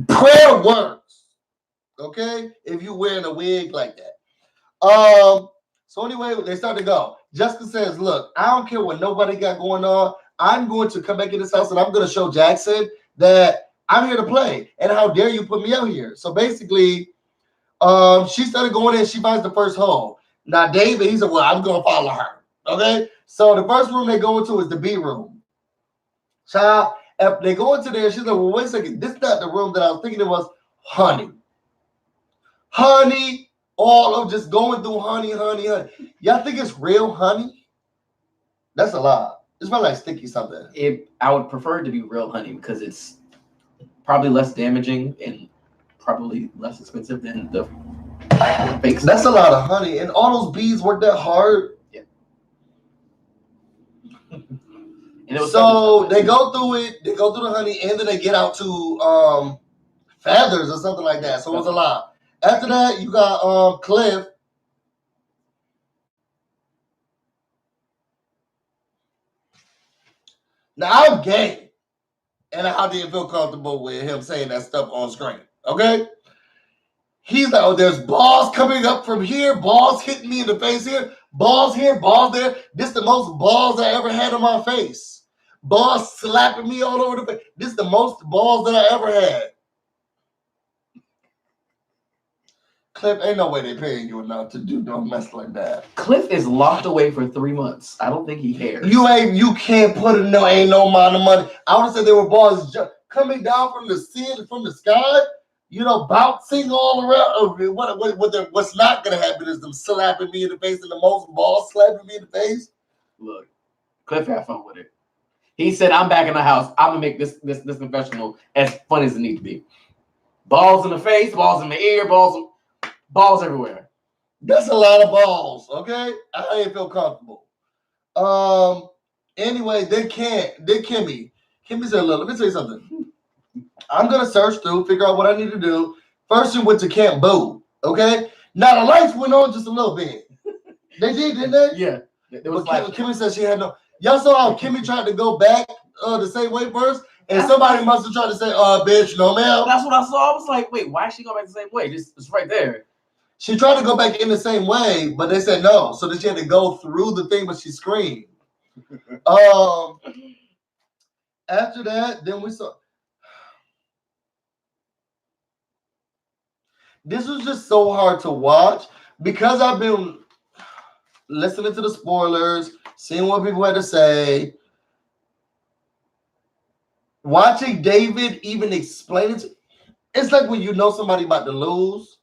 [SPEAKER 1] Prayer works. Okay? If you're wearing a wig like that. So anyway, they start to go. Jessica says, look, I don't care what nobody got going on. I'm going to come back in this house and I'm going to show Jackson that I'm here to play. And how dare you put me out here? So basically, she started going in. She finds the first hole. Now, David, he said, well, I'm going to follow her. Okay? So the first room they go into is the B room. Child, if they go into there, she's like, well, wait a second. This is not the room that I was thinking it was. Honey. Honey. All of just going through honey. Y'all think it's real honey? That's a lot. It smells like sticky something.
[SPEAKER 2] I would prefer it to be real honey because it's probably less damaging and probably less expensive than the fake stuff.
[SPEAKER 1] That's a lot of honey. And all those bees work that hard.
[SPEAKER 2] Yeah.
[SPEAKER 1] So they go through it. They go through the honey, and then they get out to feathers or something like that. So it was a lot. After that, you got Cliff. Now I'm gay, and I didn't feel comfortable with him saying that stuff on screen. Okay, he's like, oh, there's balls coming up from here, balls hitting me in the face here, balls there. This is the most balls I ever had on my face. Balls slapping me all over the face. This is the most balls that I ever had. Cliff, ain't no way they paying you enough to do no mess like that.
[SPEAKER 2] Cliff is locked away for 3 months. I don't think he cares.
[SPEAKER 1] You can't put in ain't no amount of money. I would have said there were balls coming down from the ceiling, from the sky, bouncing all around. What's not gonna happen is them slapping me in the face and the most balls slapping me in the face.
[SPEAKER 2] Look, Cliff had fun with it. He said, I'm back in the house. I'm gonna make this confessional as fun as it needs to be. Balls in the face, balls in the ear, balls everywhere.
[SPEAKER 1] That's a lot of balls, okay? I didn't feel comfortable. Anyway, then Kimmy. Kimmy said, look, let me tell you something. I'm gonna search through, figure out what I need to do. First she went to Camp Boo, okay? Now the lights went on just a little bit. They did, didn't they?
[SPEAKER 2] Yeah.
[SPEAKER 1] But Kimmy said she had no. Y'all saw how Kimmy tried to go back the same way first? And somebody must have tried to say, bitch, no ma'am.
[SPEAKER 2] That's what I saw. I was like, wait, why is she going back the same way? It's right there.
[SPEAKER 1] She tried to go back in the same way, but they said no. So then she had to go through the thing, but she screamed. After that, then we saw. This was just so hard to watch because I've been listening to the spoilers, seeing what people had to say. Watching David even explain it. It's like when you know somebody about to lose.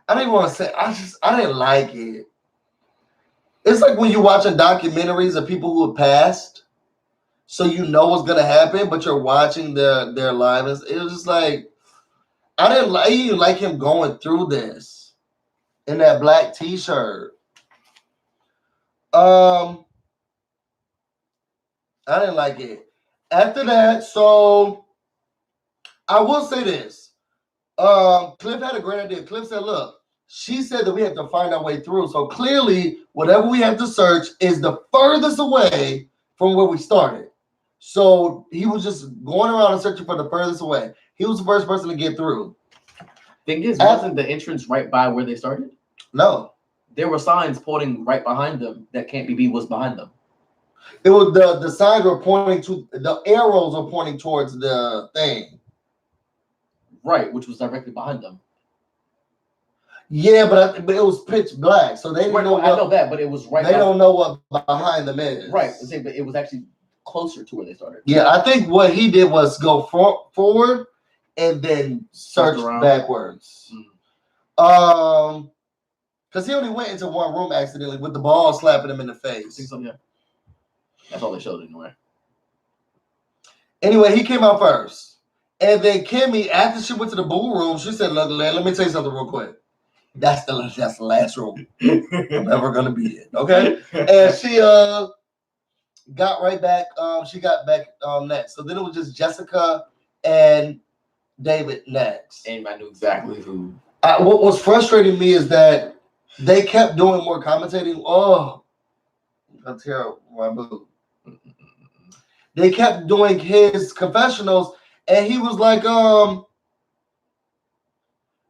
[SPEAKER 1] I didn't want to say, I didn't like it. It's like when you're watching documentaries of people who have passed, so you know what's going to happen, but you're watching their lives. It was just like, I didn't like him going through this in that black t-shirt. I didn't like it. After that, so I will say this. Cliff had a great idea. Cliff said, look, she said that we have to find our way through. So clearly, whatever we have to search is the furthest away from where we started. So he was just going around and searching for the furthest away. He was the first person to get through.
[SPEAKER 2] Thing is, wasn't the entrance right by where they started?
[SPEAKER 1] No.
[SPEAKER 2] There were signs pointing right behind them that Camp BB was behind them.
[SPEAKER 1] It was the signs were pointing to, the arrows were pointing towards the thing.
[SPEAKER 2] Right, which was directly behind them.
[SPEAKER 1] Yeah, but it was pitch black, so they didn't know.
[SPEAKER 2] I know that, but it was right.
[SPEAKER 1] They don't know what behind them is.
[SPEAKER 2] Right, but it was actually closer to where they started.
[SPEAKER 1] Yeah, I think what he did was go forward and then search backwards.
[SPEAKER 2] Mm-hmm.
[SPEAKER 1] Because he only went into one room accidentally with the ball slapping him in the face.
[SPEAKER 2] I think so, yeah. That's all they showed anyway.
[SPEAKER 1] Anyway, he came out first. And then Kimmy, after she went to the boo room, she said, look, let me tell you something real quick. That's the last room I'm ever going to be in, okay? And she got right back. She got back next. So then it was just Jessica and David next.
[SPEAKER 2] And I knew exactly who.
[SPEAKER 1] What was frustrating me is that they kept doing more commentating. Oh, that's terrible, my boo. They kept doing his confessionals, and he was like,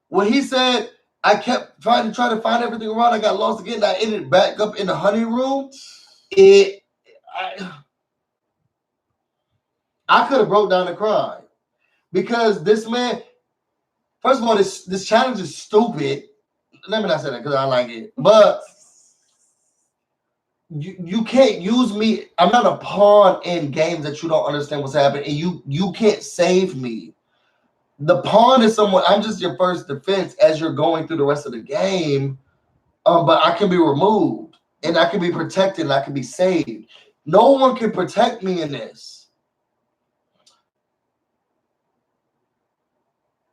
[SPEAKER 1] when he said, I kept trying to find everything around, I got lost again, I ended back up in the honey room. I could have broke down and cried because this man, first of all, this challenge is stupid. Let me not say that because I like it, but you can't use me. I'm not a pawn in games that you don't understand what's happening, and you can't save me. The pawn is someone. I'm just your first defense as you're going through the rest of the game. But I can be removed, and I can be protected, and I can be saved. No one can protect me in this.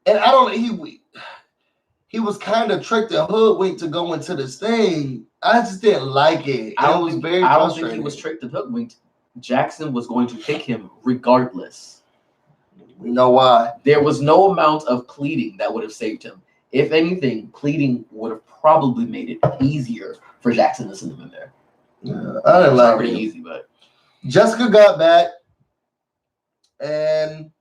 [SPEAKER 1] And I don't. He was kind of tricked and hoodwinked to go into this thing. I just didn't like it. I don't think
[SPEAKER 2] he was tricked and hoodwinked. Jackson was going to pick him regardless.
[SPEAKER 1] We know why.
[SPEAKER 2] There was no amount of pleading that would have saved him. If anything, pleading would have probably made it easier for Jackson to send him in there.
[SPEAKER 1] Yeah, I didn't like it.
[SPEAKER 2] Pretty easy, but
[SPEAKER 1] Jessica got back, and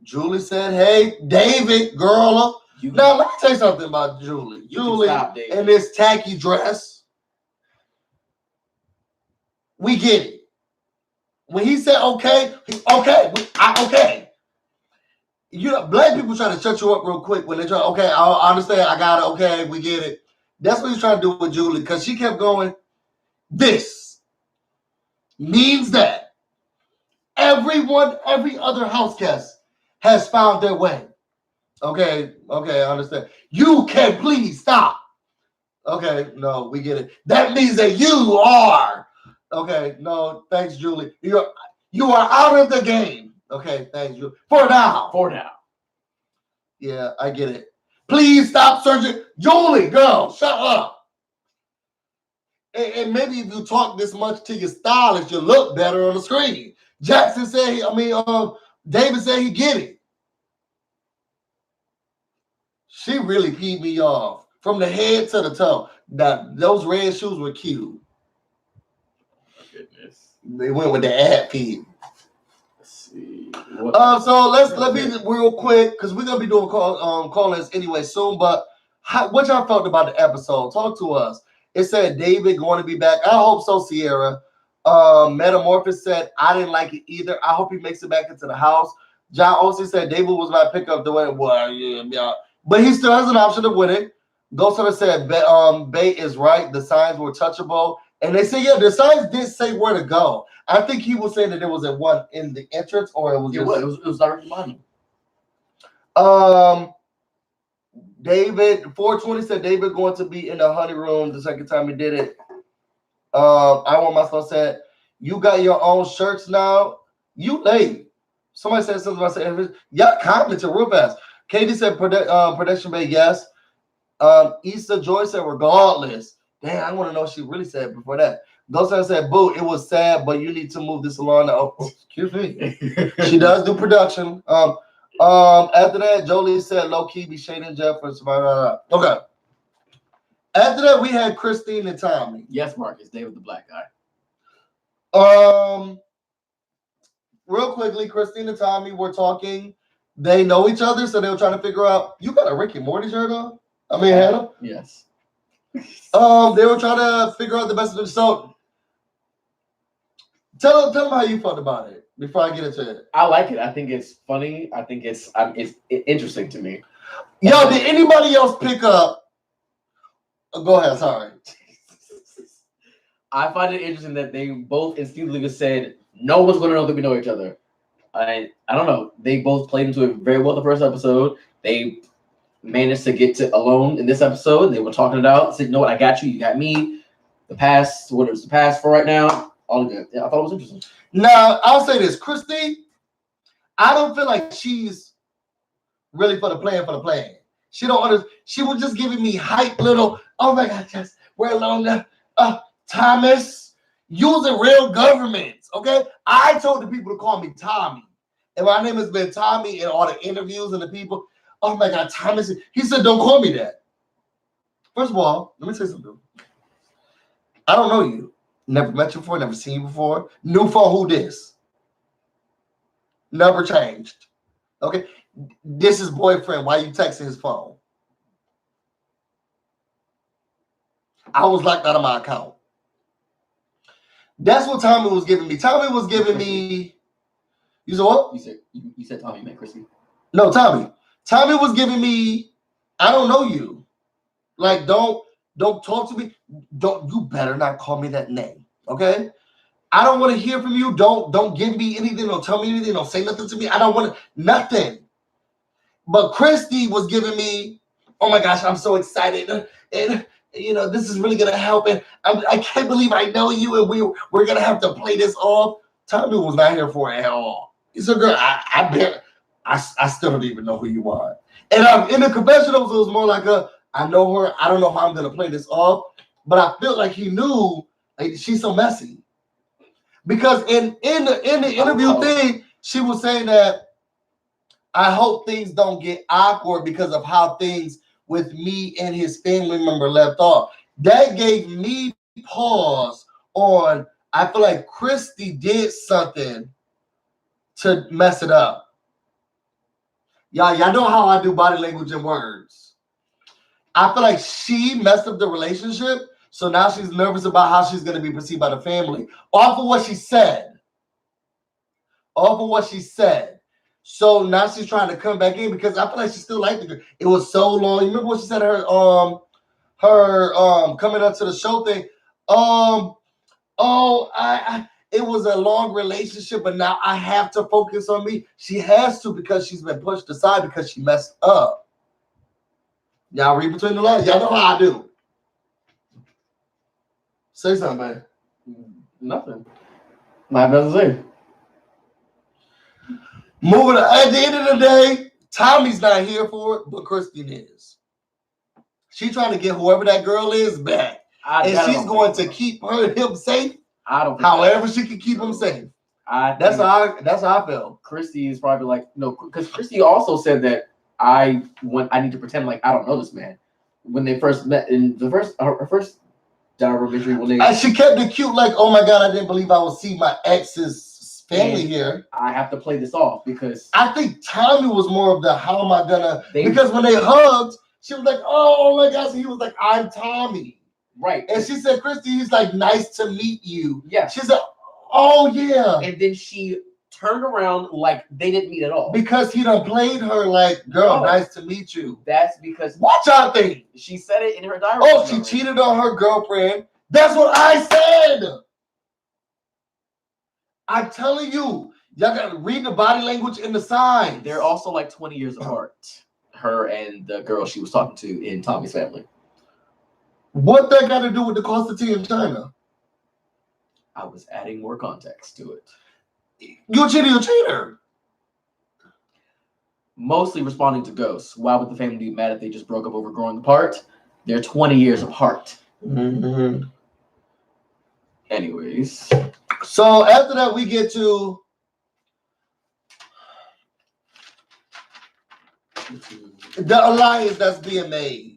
[SPEAKER 1] Julie said, "Hey, David, girl." Now let me tell you something about Julie. Julie in this tacky dress. We get it. When he said okay, okay. You know, black people try to shut you up real quick when they try. Okay, I understand. I got it. Okay, we get it. That's what he's trying to do with Julie because she kept going. This means that every other house guest has found their way. Okay, I understand. You can please stop. Okay, no, we get it. That means that you are. Okay, no, thanks, Julie. You are out of the game. Okay, thanks, Julie. For now. Yeah, I get it. Please stop searching. Julie, girl, shut up. And maybe if you talk this much to your stylist, you look better on the screen. Jackson said, David said he get it. She really peed me off from the head to the toe. Those red shoes were cute.
[SPEAKER 2] Goodness.
[SPEAKER 1] They went with the ad feed.
[SPEAKER 2] Let's see.
[SPEAKER 1] So let me real quick because we're gonna be doing call-ins anyway soon. But what y'all felt about the episode? Talk to us. It said David going to be back. I hope so, Sierra. Metamorphosis said I didn't like it either. I hope he makes it back into the house. John Olsen said David was my pickup the way it was. Yeah. But he still has an option to win it. Ghost Hunter said Bay is right. The signs were touchable. And they say, yeah, the signs did say where to go. I think he was saying that there was one in the entrance or it was
[SPEAKER 2] it was directly behind
[SPEAKER 1] him. David 420 said David going to be in the honey room the second time he did it. I want myself said, you got your own shirts now. You late. Somebody said something about saying, y'all commented real fast. Katie said production bay, yes. Issa Joy said regardless. Damn, I want to know what she really said before that. Ghost said, boo, it was sad, but you need to move this along. Oh, excuse me. She does do production. After that, Jolie said low-key be shading Jefferson. Okay. After that, we had Christine and Tommy.
[SPEAKER 2] Yes, Marcus, David the black guy.
[SPEAKER 1] Real quickly, Christine and Tommy were talking. They know each other, so they were trying to figure out. You got a Rick and Morty shirt on? I mean, Hannah?
[SPEAKER 2] Yes.
[SPEAKER 1] They were trying to figure out the best of it. So tell them how you felt about it before I get into it.
[SPEAKER 2] I like it. I think it's funny. I think it's interesting to me.
[SPEAKER 1] Yo, did anybody else pick up? Go ahead. Sorry.
[SPEAKER 2] I find it interesting that they both instinctively said, no one's going to know that we know each other. I don't know. They both played into it very well the first episode. They managed to get to alone in this episode. They were talking it out. Said, you know what? I got you. You got me. What is the past for right now? All good. Yeah, I thought it was interesting.
[SPEAKER 1] Now, I'll say this. Christy, I don't feel like she's really for the plan. She don't understand. She was just giving me hype little, oh my God, just we're alone. Thomas, using real governments, okay? I told the people to call me Tommy. And my name has been Tommy in all the interviews and the people. Oh my God, Thomas. He said, don't call me that. First of all, let me say something. I don't know you. Never met you before, never seen you before. New phone, who this? Never changed. Okay? This is boyfriend. Why you texting his phone? I was locked out of my account. That's what Tommy was giving me. Tommy was giving me. You said what?
[SPEAKER 2] You said Tommy met Chrissy.
[SPEAKER 1] No, Tommy. Tommy was giving me. I don't know you. Like, don't talk to me. You better not call me that name. Okay? I don't want to hear from you. Don't give me anything. Don't tell me anything. Don't say nothing to me. I don't want nothing. But Christy was giving me, oh my gosh, I'm so excited. And this is really gonna help. And I can't believe I know you, and we're gonna have to play this off. Tommy was not here for it at all. He said, girl, I still don't even know who you are. And in the confessionals, it was more like I know her. I don't know how I'm gonna play this off. But I felt like he knew, like, she's so messy. Because in the interview thing, she was saying that I hope things don't get awkward because of how things with me and his family member left off. That gave me pause on, I feel like Christy did something to mess it up. Y'all know how I do body language and words. I feel like she messed up the relationship, so now she's nervous about how she's going to be perceived by the family. Off of what she said. So now she's trying to come back in because I feel like she still liked the girl. It was so long. You remember what she said? Her coming up to the show thing. It was a long relationship, but now I have to focus on me. She has to because she's been pushed aside because she messed up. Y'all read between the lines. Y'all know how I do. Say something, man.
[SPEAKER 2] Nothing. I have nothing to say.
[SPEAKER 1] Moving on. At the end of the day, Tommy's not here for it, but Christine is. She's trying to get whoever that girl is back. And she's going to keep him safe. However she can keep him safe. That's how I feel.
[SPEAKER 2] Christy is probably like, no, because Christy also said that I need to pretend like I don't know this man. When they first met in her first documentary, when they
[SPEAKER 1] she kept it cute, like, oh my God, I didn't believe I would see my ex's family here.
[SPEAKER 2] I have to play this off because
[SPEAKER 1] I think Tommy was more of the how am I gonna because when they hugged, she was like, oh my gosh, he was like, I'm Tommy.
[SPEAKER 2] Right.
[SPEAKER 1] And she said, Christy, he's like, nice to meet you.
[SPEAKER 2] Yeah.
[SPEAKER 1] She said, oh yeah.
[SPEAKER 2] And then she turned around like they didn't meet at all.
[SPEAKER 1] Because he done played her like, girl, nice to meet you.
[SPEAKER 2] That's because
[SPEAKER 1] watch out thing.
[SPEAKER 2] She said it in her diary.
[SPEAKER 1] Oh, she cheated on her girlfriend. That's what I said. I'm telling you, y'all gotta read the body language in the signs.
[SPEAKER 2] They're also like 20 years apart. Her and the girl she was talking to in Tommy's family.
[SPEAKER 1] What that got to do with the cost of tea in China?
[SPEAKER 2] I was adding more context to it.
[SPEAKER 1] You cheater.
[SPEAKER 2] Mostly responding to ghosts. Why would the family be mad if they just broke up over growing apart? They're 20 years apart.
[SPEAKER 1] Mm-hmm.
[SPEAKER 2] Anyways.
[SPEAKER 1] So after that, we get to the alliance that's being made.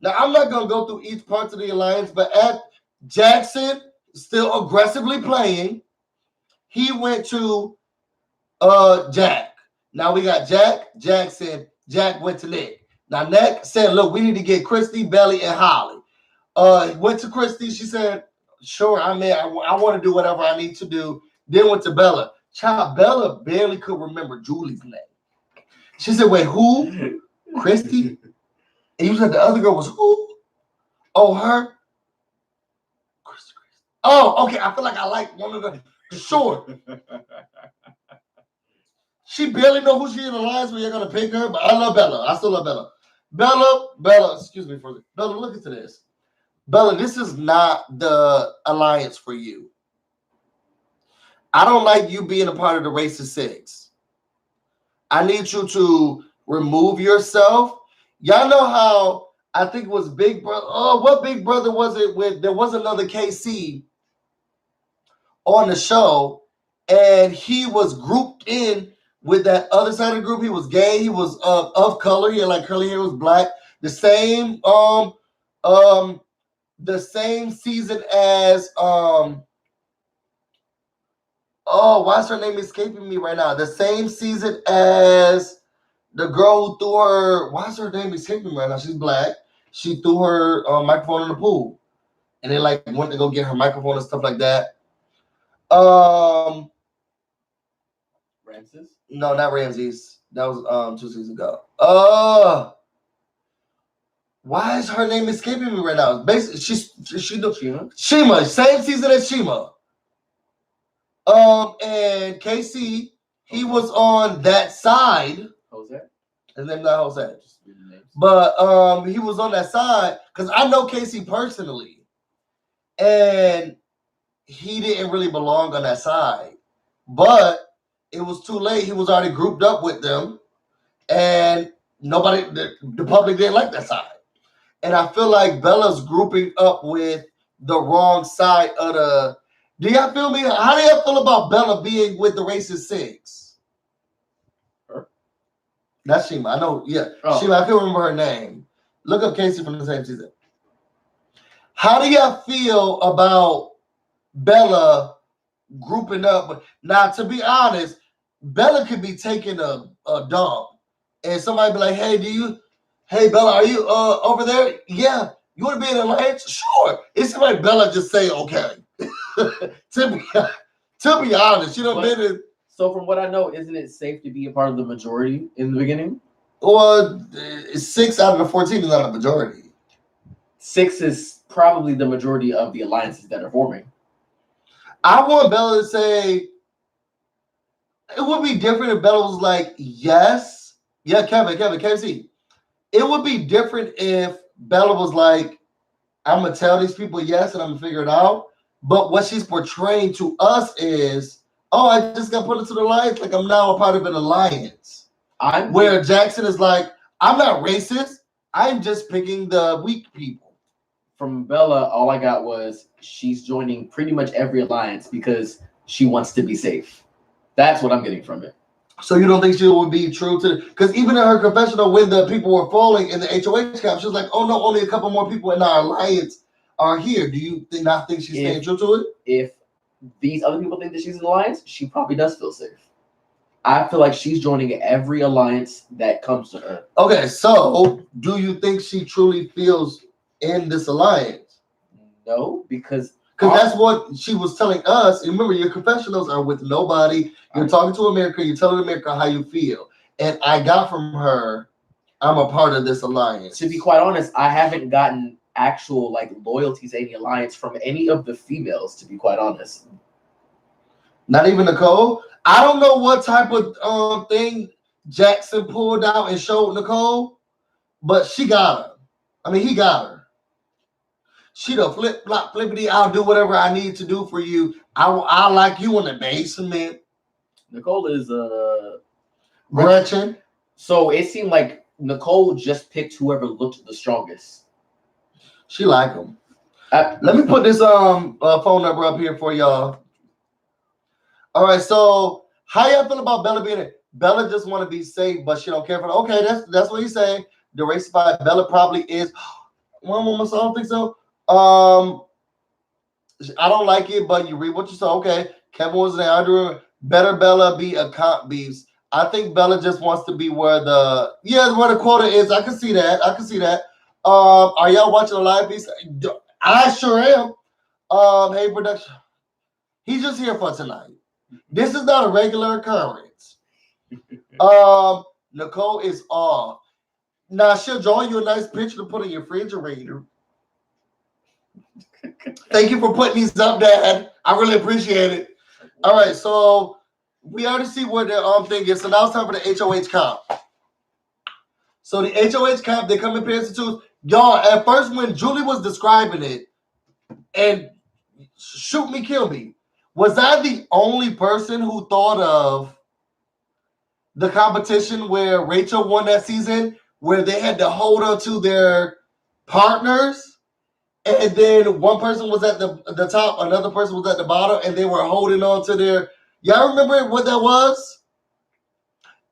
[SPEAKER 1] Now, I'm not going to go through each part of the alliance, but at Jackson, still aggressively playing, he went to Jack. Now we got Jack, Jackson, Jack went to Nick. Now, Nick said, look, we need to get Christy, Belly, and Holly. Went to Christy. She said, sure, I'm in. I want to do whatever I need to do. Then went to Bella. Child, Bella barely could remember Julie's name. She said, wait, who? Christy? And you said the other girl was who? Oh, her? Christy. Oh, okay. I feel like I like one of the short. She barely know who she in the lines when you're going to pick her, but I love Bella. I still love Bella. Bella, excuse me for this. Bella, look into this. Bella, this is not the alliance for you. I don't like you being a part of the Race of Six. I need you to remove yourself. Y'all know how I think it was Big Brother. Oh, what Big Brother was it with? There was another KC on the show, and he was grouped in with that other side of the group. He was gay. He was of color. He had like curly hair. Was black. The same season as why is her name escaping me right now? The same season as the girl who threw her. Why is her name escaping me right now? She's black. She threw her microphone in the pool, and they like went to go get her microphone and stuff like that.
[SPEAKER 2] Ramses?
[SPEAKER 1] No, not Ramses. That was 2 seasons ago. Why is her name escaping me right now? Basically, Shima. Same season as Shima. And KC, he was on that side.
[SPEAKER 2] Jose?
[SPEAKER 1] His name's not Jose. But he was on that side because I know KC personally. And he didn't really belong on that side. But it was too late. He was already grouped up with them. And the public didn't like that side. And I feel like Bella's grouping up with the wrong side of the. Do y'all feel me? How do y'all feel about Bella being with the racist six?
[SPEAKER 2] Her?
[SPEAKER 1] That's Shima. I know. Yeah,
[SPEAKER 2] oh.
[SPEAKER 1] Shima. I can't remember her name. Look up Casey from the same season. How do y'all feel about Bella grouping up? Now, to be honest, Bella could be taking a dump, and somebody be like, "Hey, Bella, are you over there? Yeah, you want to be in alliance? Sure." It's like Bella just say, "Okay." to be honest, you know what I mean?
[SPEAKER 2] So, from what I know, isn't it safe to be a part of the majority in the beginning?
[SPEAKER 1] Well, 6 out of the 14 is not a majority.
[SPEAKER 2] 6 is probably the majority of the alliances that are forming.
[SPEAKER 1] I want Bella to say it would be different if Bella was like, yes. Yeah, Kevin C. It would be different if Bella was like, I'm going to tell these people yes and I'm going to figure it out. But what she's portraying to us is, I just got put into the alliance. Like, I'm now a part of an alliance. Where Jackson is like, I'm not racist. I'm just picking the weak people.
[SPEAKER 2] From Bella, all I got was she's joining pretty much every alliance because she wants to be safe. That's what I'm getting from it.
[SPEAKER 1] So you don't think she would be true to? Because even in her confessional, when the people were falling in the HOH camp, she was like, "Oh no, only a couple more people in our alliance are here." Do you not think she's staying true to it?
[SPEAKER 2] If these other people think that she's in the alliance, she probably does feel safe. I feel like she's joining every alliance that comes to her.
[SPEAKER 1] Okay, so do you think she truly feels in this alliance?
[SPEAKER 2] No, because
[SPEAKER 1] that's what she was telling us. And remember, your confessionals are with nobody. You're talking to America. You're telling America how you feel. And I got from her, I'm a part of this alliance.
[SPEAKER 2] To be quite honest, I haven't gotten actual loyalty to any alliance from any of the females, to be quite honest.
[SPEAKER 1] Not even Nicole? I don't know what type of thing Jackson pulled out and showed Nicole, but she got her. I mean, he got her. She the flip flop flippity. I'll do whatever I need to do for you. I like you in the basement.
[SPEAKER 2] Nicole is
[SPEAKER 1] Gretchen.
[SPEAKER 2] So it seemed like Nicole just picked whoever looked the strongest.
[SPEAKER 1] She like him. Let me put this phone number up here for y'all. All right, so how y'all feel about Bella being it? Bella just want to be safe, but she don't care for it. Okay, that's what he's saying. The racified Bella probably is. One moment, so I don't think so. I don't like it, but you read what you saw. Okay, Kevin was there. Andrew, better Bella be a comp beast. I think Bella just wants to be where the quota is. I can see that. Are y'all watching the live beast? I sure am. Hey, production. He's just here for tonight. This is not a regular occurrence. Nicole is off. Now she'll draw you a nice picture to put in your refrigerator. Thank you for putting these up, Dad. I really appreciate it. All right, so we already see what the thing is. So now it's time for the HOH comp. So the HOH comp, they come in pairs of twos. Y'all, at first when Julie was describing it, and shoot me, kill me, was I the only person who thought of the competition where Rachel won that season, where they had to hold on to their partners, and then one person was at the top, another person was at the bottom, and they were holding on to their. Y'all remember what that was?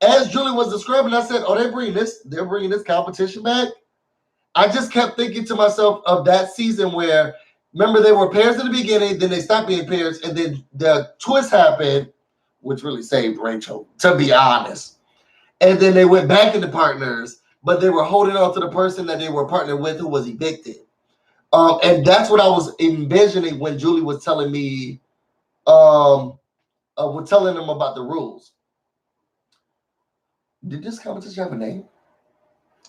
[SPEAKER 1] as Julie was describing, I said, "Oh, they're bringing this competition back." I just kept thinking to myself of that season where, remember, they were pairs in the beginning, then they stopped being pairs, and then the twist happened, which really saved Rachel, to be honest. And then they went back into partners, but they were holding on to the person that they were partnered with who was evicted. And that's what I was envisioning when Julie was telling me, was telling them about the rules. Did this competition have a name?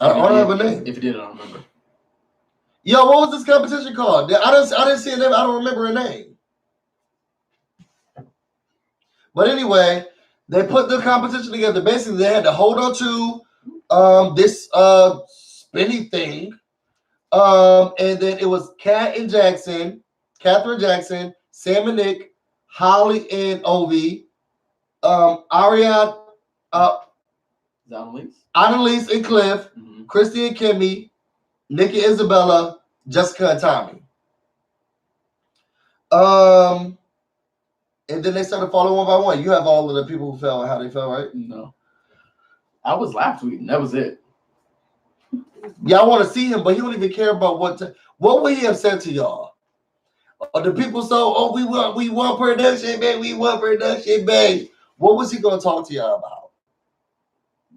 [SPEAKER 1] I don't have a name.
[SPEAKER 2] If it did, I don't remember.
[SPEAKER 1] Yo, what was this competition called? I didn't see a name. I don't remember a name. But anyway, they put the competition together. Basically, they had to hold on to this spinny thing. And then it was Catherine Jackson, Sam and Nick, Holly and Ovi, Ariana, Annalise and Cliff, Christy and Kimmy, Nikki, Isabella, Jessica, and Tommy. And then they started following one by one. You have all of the people who fell and how they fell, right?
[SPEAKER 2] No. I was live tweeting. That was it.
[SPEAKER 1] Y'all want to see him, but he don't even care about what would he have said to y'all? The people we want production, babe. We want production, babe. What was he going to talk to y'all about?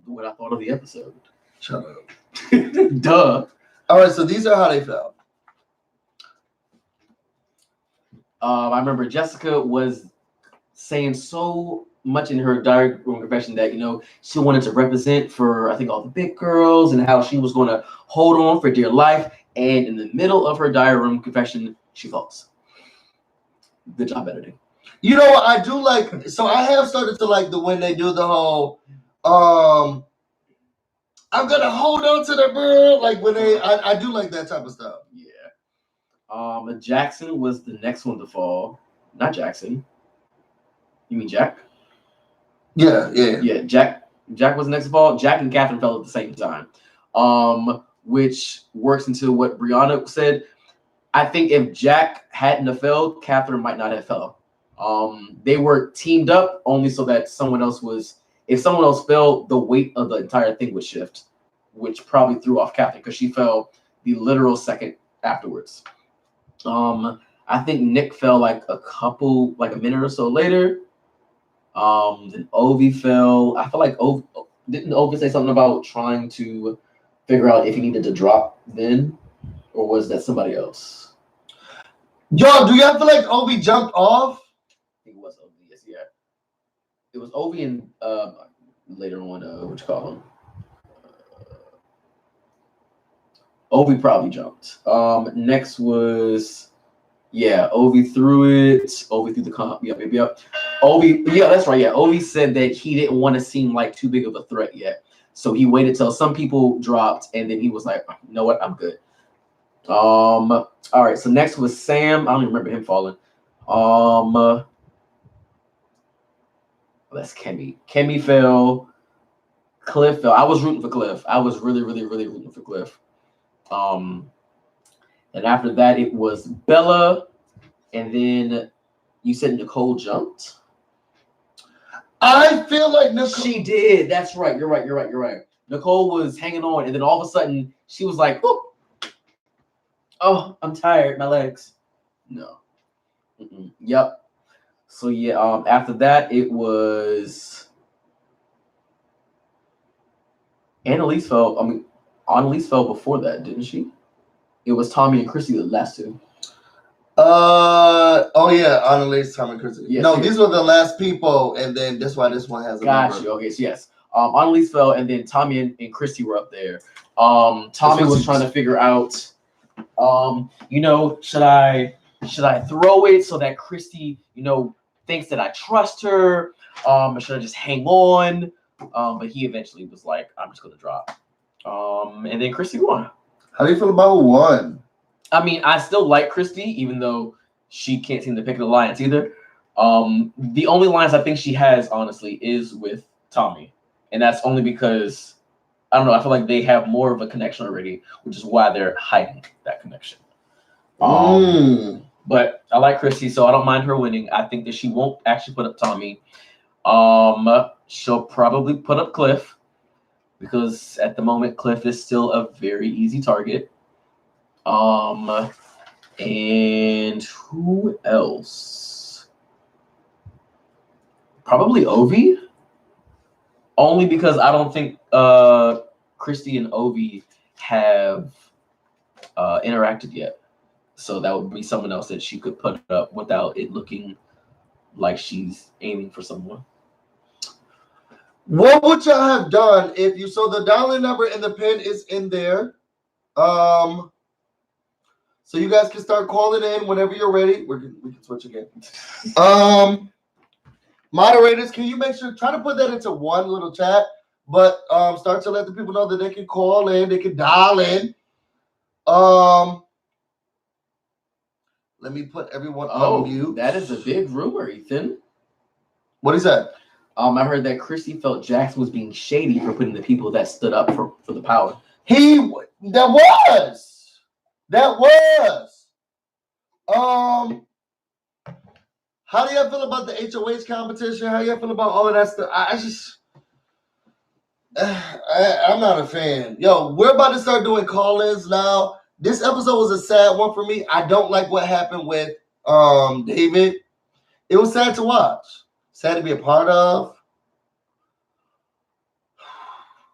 [SPEAKER 2] What I thought of the episode.
[SPEAKER 1] Shut up.
[SPEAKER 2] Duh.
[SPEAKER 1] All right, so these are how they felt.
[SPEAKER 2] I remember Jessica was saying so much in her diary room confession that, she wanted to represent for, I think, all the big girls and how she was going to hold on for dear life. And in the middle of her diary room confession, she falls. Good job editing.
[SPEAKER 1] You know what I do like? So I have started to like when they do the whole, I'm gonna hold on to the girl. Like when I do like that type of stuff.
[SPEAKER 2] Yeah. Jackson was the next one to fall. Not Jackson. You mean Jack?
[SPEAKER 1] Yeah.
[SPEAKER 2] Yeah, Jack was the next to fall. Jack and Catherine fell at the same time. Which works into what Brianna said. I think if Jack hadn't have fell, Catherine might not have fell. They were teamed up only so that if someone else fell, the weight of the entire thing would shift, which probably threw off Catherine because she fell the literal second afterwards. I think Nick fell like a minute or so later. Then Ovi fell. I feel like didn't Ovi say something about trying to figure out if he needed to drop then, or was that somebody else?
[SPEAKER 1] Yo, do y'all feel like Ovi jumped off?
[SPEAKER 2] I think it was Ovi. Yes, yeah. It was Ovi and later on, what you call him? Ovi probably jumped. Next was, Ovi threw it. Ovi threw the comp. Yep. Ovi, that's right. Yeah, Ovi said that he didn't want to seem like too big of a threat yet. So he waited till some people dropped, and then he was like, you know what, I'm good. All right, so next was Sam. I don't even remember him falling. That's Kemi. Kemi fell. Cliff fell. I was rooting for Cliff. I was really, really, really rooting for Cliff. And after that, it was Bella. And then you said Nicole jumped.
[SPEAKER 1] I feel like Nicole.
[SPEAKER 2] She did. That's right. You're right. Nicole was hanging on, and then all of a sudden, she was like, oh, I'm tired. My legs. No. Yep. So, after that, it was Annalise fell. Annalise fell before that, didn't she? It was Tommy and Chrissy the last two.
[SPEAKER 1] Annalise, Tommy, and Chrissy.
[SPEAKER 2] Yes,
[SPEAKER 1] no, these were the last people, and then that's why this one has a
[SPEAKER 2] Got
[SPEAKER 1] number.
[SPEAKER 2] you. Okay, so yes. Annalise fell, and then Tommy and Chrissy were up there. Tommy was trying to figure out, should I throw it so that Christy, thinks that I trust her? Or should I just hang on? But he eventually was like, I'm just gonna drop. And then Christy won.
[SPEAKER 1] How do you feel about who won?
[SPEAKER 2] I mean, I still like Christy, even though she can't seem to pick the alliance either. The only alliance I think she has, honestly, is with Tommy. And that's only because, I don't know, I feel like they have more of a connection already, which is why they're hiding that connection. But I like Christy, so I don't mind her winning. I think that she won't actually put up Tommy. She'll probably put up Cliff because at the moment Cliff is still a very easy target. And who else? Probably Ovi. Only because I don't think Christy and Ovi have interacted yet. So that would be someone else that she could put up without it looking like she's aiming for someone.
[SPEAKER 1] What would y'all have done if you so the dial-in number in the pin is in there? So you guys can start calling in whenever you're ready. We can switch again. Moderators, can you make sure try to put that into one little chat, but start to let the people know that they can call in, they can dial in. Let me put everyone on mute.
[SPEAKER 2] That is a big rumor, Ethan.
[SPEAKER 1] What is that?
[SPEAKER 2] I heard that Christy felt Jackson was being shady for putting the people that stood up for the power.
[SPEAKER 1] That was. How do y'all feel about the HOH competition? How y'all feel about all of that stuff? I'm not a fan. Yo, we're about to start doing call-ins now. This episode was a sad one for me. I don't like what happened with David. It was sad to watch. Sad to be a part of.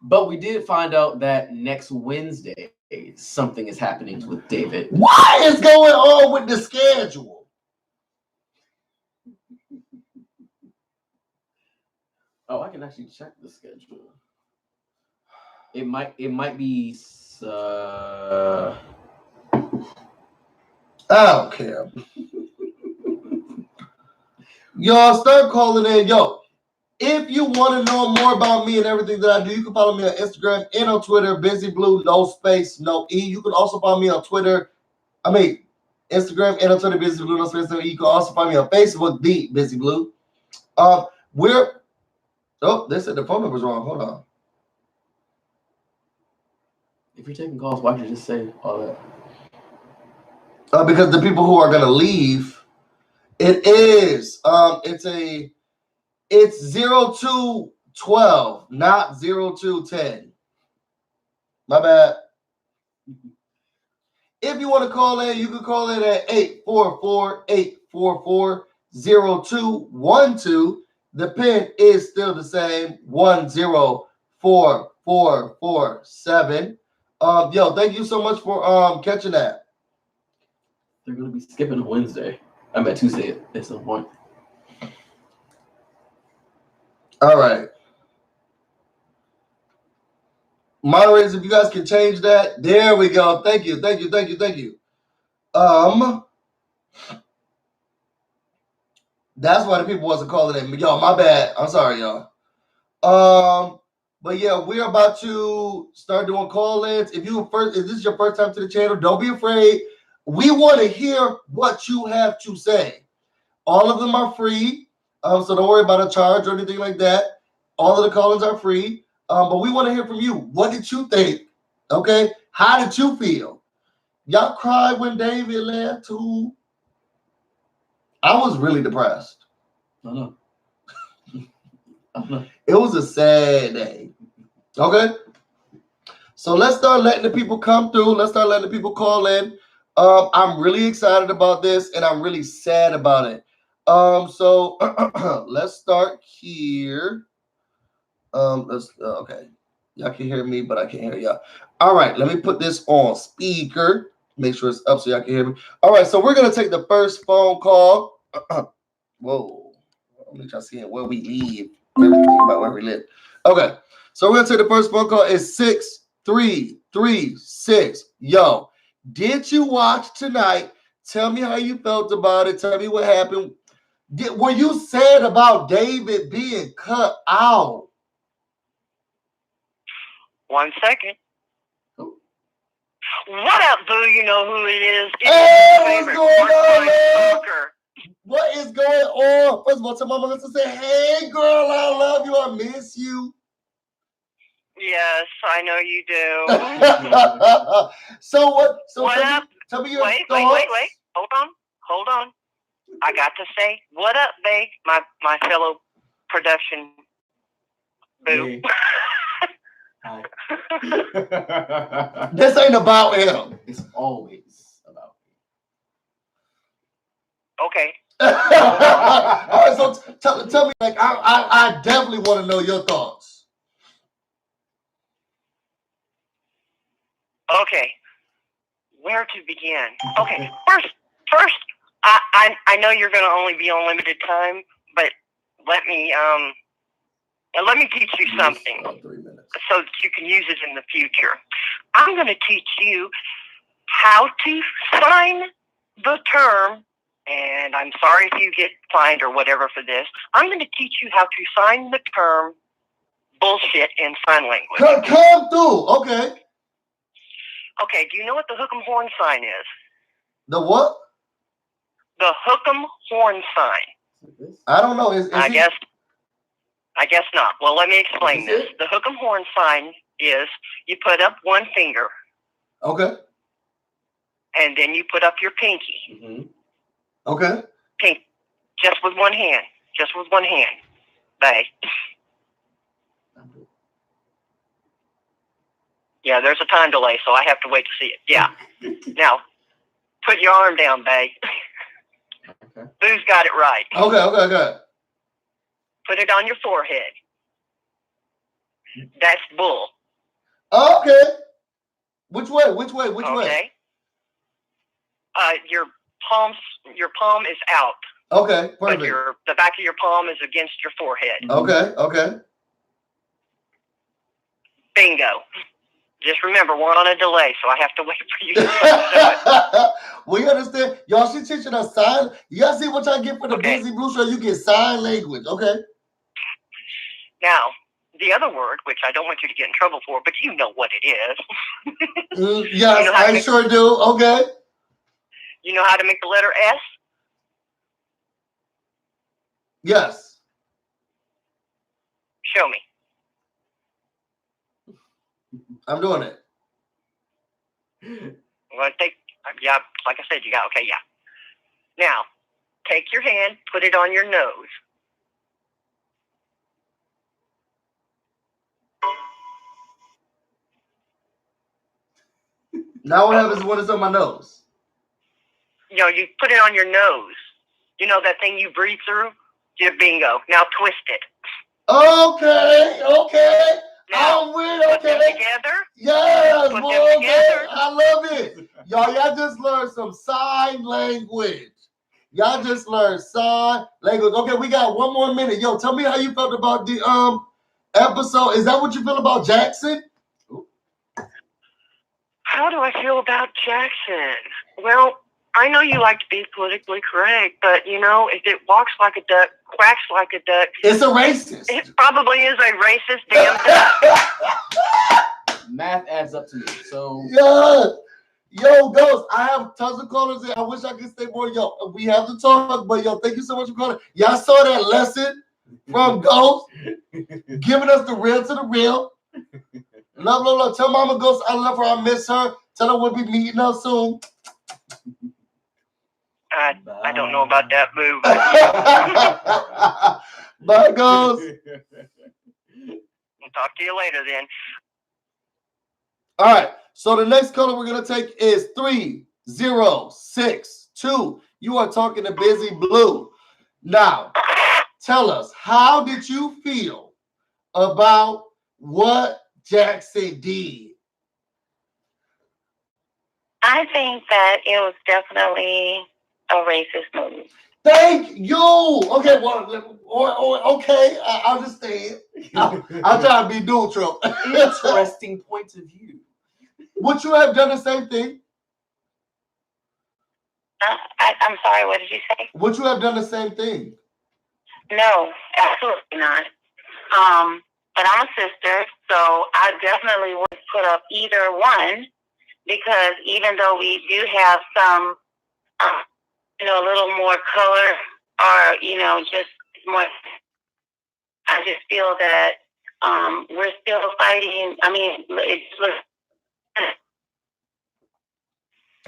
[SPEAKER 2] But we did find out that next Wednesday something is happening with David.
[SPEAKER 1] What is going on with the schedule?
[SPEAKER 2] Oh, I can actually check the schedule. It might be.
[SPEAKER 1] I don't care. Y'all start calling in. Yo, if you want to know more about me and everything that I do, you can follow me on Instagram and on Twitter, BusyBlu, no space, no E. You can also follow me on Instagram and on Twitter, BusyBlu, no space, no E. You can also find me on Facebook, the BusyBlu. They said the phone number's wrong. Hold on.
[SPEAKER 2] If you're taking calls, why don't you just say all that?
[SPEAKER 1] Because the people who are gonna leave, it is it's 0212, not 0210. My bad. If you want to call in, you can call in at 844-844-0212. The pin is still the same, 104447. Yo, thank you so much for catching that.
[SPEAKER 2] They're gonna be skipping Wednesday. I'm at Tuesday at some point.
[SPEAKER 1] All right. Moderators, if you guys can change that. There we go. Thank you. That's why the people wasn't calling in. Yo, my bad. I'm sorry, y'all. But yeah, we're about to start doing call-ins. If this is your first time to the channel, don't be afraid. We want to hear what you have to say. All of them are free. So don't worry about a charge or anything like that. All of the call-ins are free. But we want to hear from you. What did you think? Okay? How did you feel? Y'all cried when David left too. I was really depressed.
[SPEAKER 2] I know.
[SPEAKER 1] It was a sad day. Okay? So let's start letting the people come through. Let's start letting the people call in. I'm really excited about this, and I'm really sad about it. So let's start here. Okay. Y'all can hear me, but I can't hear y'all. All right, let me put this on speaker. Make sure it's up so y'all can hear me. All right, so we're gonna take the first phone call. Whoa. Let me try to see where we live. Everything about where we live. Okay, so we're gonna take the first phone call. It's 6336. Yo, did you watch tonight? Tell me how you felt about it. Tell me what happened. Were you sad about David being cut out?
[SPEAKER 4] 1 second. What up, boo? You know who it is.
[SPEAKER 1] Hey, what's going on? What is going on? First of all, tell Mama Melissa, say, hey, girl, I love you. I miss you.
[SPEAKER 4] Yes, I know you do.
[SPEAKER 1] So what? So
[SPEAKER 4] what up?
[SPEAKER 1] Tell me your
[SPEAKER 4] wait. Hold on. I got to say, what up, babe? My fellow production boo.
[SPEAKER 2] Hey. Hi.
[SPEAKER 1] This ain't about him.
[SPEAKER 2] It's always about
[SPEAKER 4] Okay.
[SPEAKER 1] All right, so tell me, like, I definitely want to know your thoughts.
[SPEAKER 4] Okay. Where to begin? Okay. First, I know you're going to only be on limited time, but let me teach you something
[SPEAKER 2] 3 minutes.
[SPEAKER 4] so that you can use it in the future. I'm going to teach you how to sign the term, and I'm sorry if you get fined or whatever for this. I'm going to teach you how to sign the term bullshit in sign language.
[SPEAKER 1] Come through. Okay.
[SPEAKER 4] Okay, do you know what the hook 'em horn sign is?
[SPEAKER 1] The what?
[SPEAKER 4] The hook 'em horn sign.
[SPEAKER 1] I don't know. Is
[SPEAKER 4] I guess not. Well, let me explain
[SPEAKER 2] Is
[SPEAKER 4] this.
[SPEAKER 2] it?
[SPEAKER 4] The hook 'em horn sign is you put up one finger
[SPEAKER 1] Okay.
[SPEAKER 4] and then you put up your pinky.
[SPEAKER 2] Mm-hmm.
[SPEAKER 1] Okay.
[SPEAKER 4] Pink, just with one hand. Just with one hand. Bae. Yeah, there's a time delay, so I have to wait to see it. Yeah. Now, put your arm down, bae.
[SPEAKER 2] Okay.
[SPEAKER 4] Boo's got it right.
[SPEAKER 1] Okay.
[SPEAKER 4] Put it on your forehead. That's bull.
[SPEAKER 1] Okay. Which way?
[SPEAKER 4] Okay. Your palm is out,
[SPEAKER 1] Okay,
[SPEAKER 4] but
[SPEAKER 1] perfect.
[SPEAKER 4] the back of your palm is against your forehead.
[SPEAKER 1] Okay.
[SPEAKER 4] Bingo. Just remember, we're on a delay, so I have to wait for you to do it.
[SPEAKER 1] We understand. Y'all, she teaching us sign. Y'all see what y'all get for the
[SPEAKER 4] Okay.
[SPEAKER 1] BusyBlu show? You get sign language. Okay.
[SPEAKER 4] Now, the other word, which I don't want you to get in trouble for, but you know what it is.
[SPEAKER 1] Yes,
[SPEAKER 4] You know how to
[SPEAKER 1] I sure do. Okay.
[SPEAKER 4] You know how to make the letter S?
[SPEAKER 1] Yes.
[SPEAKER 4] Show me.
[SPEAKER 1] I'm doing it.
[SPEAKER 4] I'm going to take, yeah, like I said, you got, okay, yeah. Now, take your hand, put it on your nose.
[SPEAKER 1] Now what happens when it's on my nose?
[SPEAKER 4] You know, you put it on your nose. You know that thing you breathe through? Yeah, bingo. Now twist it.
[SPEAKER 1] Okay.
[SPEAKER 4] Now,
[SPEAKER 1] I'm with
[SPEAKER 4] put them
[SPEAKER 1] okay.
[SPEAKER 4] together.
[SPEAKER 1] Yes,
[SPEAKER 4] Put
[SPEAKER 1] boy,
[SPEAKER 4] them together.
[SPEAKER 1] I love it. Y'all just learned some sign language. Y'all just learned sign language. Okay, we got one more minute. Yo, tell me how you felt about the episode. Is that what you feel about Jackson?
[SPEAKER 4] How do I feel about Jackson? Well, I know you like to be politically correct, but you know, if it walks like a duck, quacks like a duck,
[SPEAKER 1] It's a racist.
[SPEAKER 4] it probably is a racist damn duck.
[SPEAKER 2] Math adds up to me. So
[SPEAKER 1] Yeah. Yo, Ghost, I have tons of callers here. I wish I could stay more. Yo, we have to talk, but yo, thank you so much for calling. Y'all saw that lesson from Ghost, giving us the real to the real. Love. Tell Mama Ghost I love her. I miss her. Tell her we'll be meeting up soon.
[SPEAKER 4] I don't know about that move.
[SPEAKER 1] Bye, Ghost.
[SPEAKER 4] I'll talk to you later then.
[SPEAKER 1] All right. So the next caller we're gonna take is 3062. You are talking to BusyBlu. Now, tell us, how did you feel about what Jackson did?
[SPEAKER 5] I think that it was definitely a racist move.
[SPEAKER 1] Thank you. Okay, well, okay, I understand. I'll try to be neutral.
[SPEAKER 2] interesting points of view.
[SPEAKER 1] Would you have done the same thing?
[SPEAKER 5] I'm sorry, what did you say?
[SPEAKER 1] Would you have done the same thing?
[SPEAKER 5] No, absolutely not. But I'm a sister, so I definitely would put up either one, because even though we do have some, a little more color, or, just more, I just feel that we're still fighting. I mean,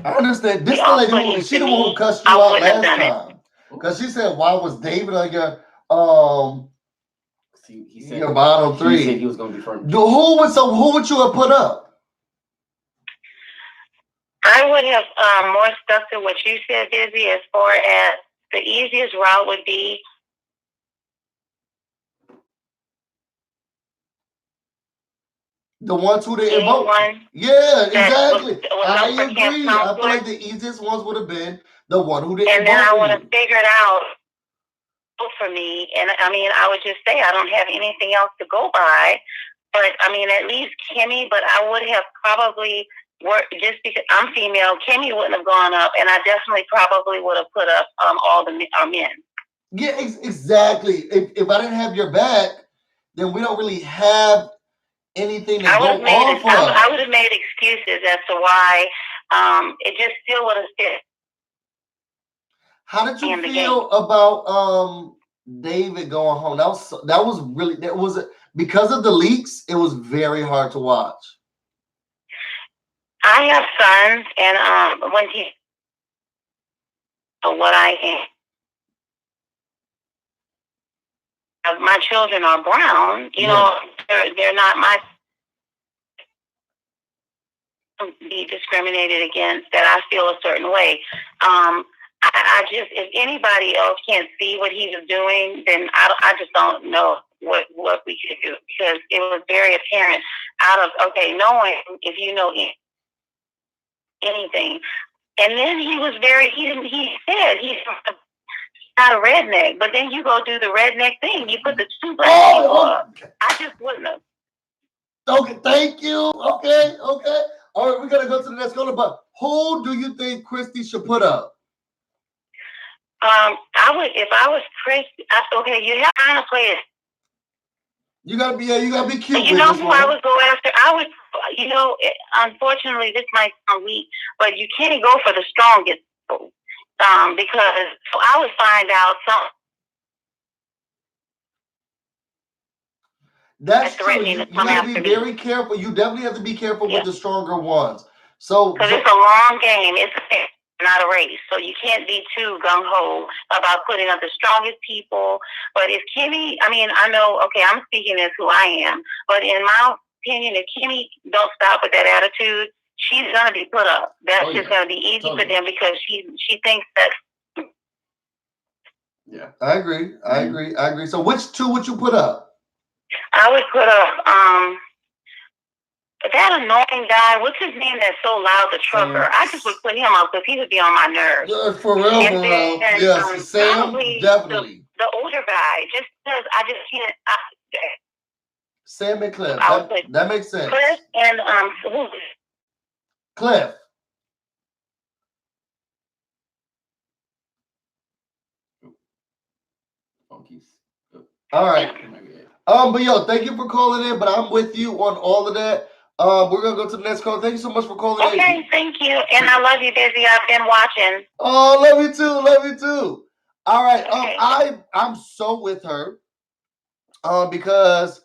[SPEAKER 1] I understand. This the lady she the one who cussed you out last time. Because she said, why was David on your
[SPEAKER 2] He said
[SPEAKER 1] your bottom three.
[SPEAKER 2] He said he was going to be firm.
[SPEAKER 1] Who would you have put up?
[SPEAKER 5] I would have more stuck to what you said, Busy, as far as the easiest route would be
[SPEAKER 1] the ones who didn't vote. Yeah, exactly. I agree. I feel like the easiest ones would have been the one who didn't vote.
[SPEAKER 5] And then I would have figured out for me, and I mean, I would just say I don't have anything else to go by. But I mean, at least Kimmy. But I would have probably worked just because I'm female. Kimmy wouldn't have gone up, and I definitely probably would have put up all the men.
[SPEAKER 1] Yeah, exactly. If I didn't have your back, then we don't really have anything to go off of.
[SPEAKER 5] I would have made excuses as to why it just still would have fit.
[SPEAKER 1] How did you feel about David going home? That was because of the leaks. It was very hard to watch.
[SPEAKER 5] I have sons, and when he what I am, my children are brown. You know, they're not my be discriminated against. That I feel a certain way. I just, if anybody else can't see what he was doing, then I just don't know what we could do, because it was very apparent knowing if you know anything. And then he said he's not a redneck, but then you go do the redneck thing. You put the two black people up. I just wouldn't have.
[SPEAKER 1] Okay, thank you. Okay. All right, we got to go to the next caller, but who do you think Christy should put up?
[SPEAKER 5] I would, if I was Chris. You have to kind of play it.
[SPEAKER 1] You gotta be cute.
[SPEAKER 5] You know who I would go after? Unfortunately, this might sound weak, but you can't go for the strongest, because I would find out something.
[SPEAKER 1] That's true. You have to be very careful. You definitely have to be careful with the stronger ones. Because
[SPEAKER 5] it's a long game. It's not a race. So you can't be too gung-ho about putting up the strongest people. But if Kimmy, I know, I'm speaking as who I am, but in my opinion, if Kimmy don't stop with that attitude, she's going to be put up. That's just going to be easy for them, because she thinks that.
[SPEAKER 1] Yeah, I agree. So which two would you put up?
[SPEAKER 5] I would put up that annoying guy. What's his name? That's so loud, the trucker. I just would put him up because he would be on my nerves.
[SPEAKER 1] For real. Yes, Sam, definitely.
[SPEAKER 5] The older guy, just because I just can't.
[SPEAKER 1] Sam and Cliff. That makes sense.
[SPEAKER 5] Cliff and
[SPEAKER 1] Cliff. All right. But thank you for calling in. But I'm with you on all of that. We're gonna go to the next call. Thank you so much for calling in.
[SPEAKER 5] Okay, thank you, and I love you, Busy. I've been watching.
[SPEAKER 1] Oh, love you too. All right. Okay. I'm so with her. Because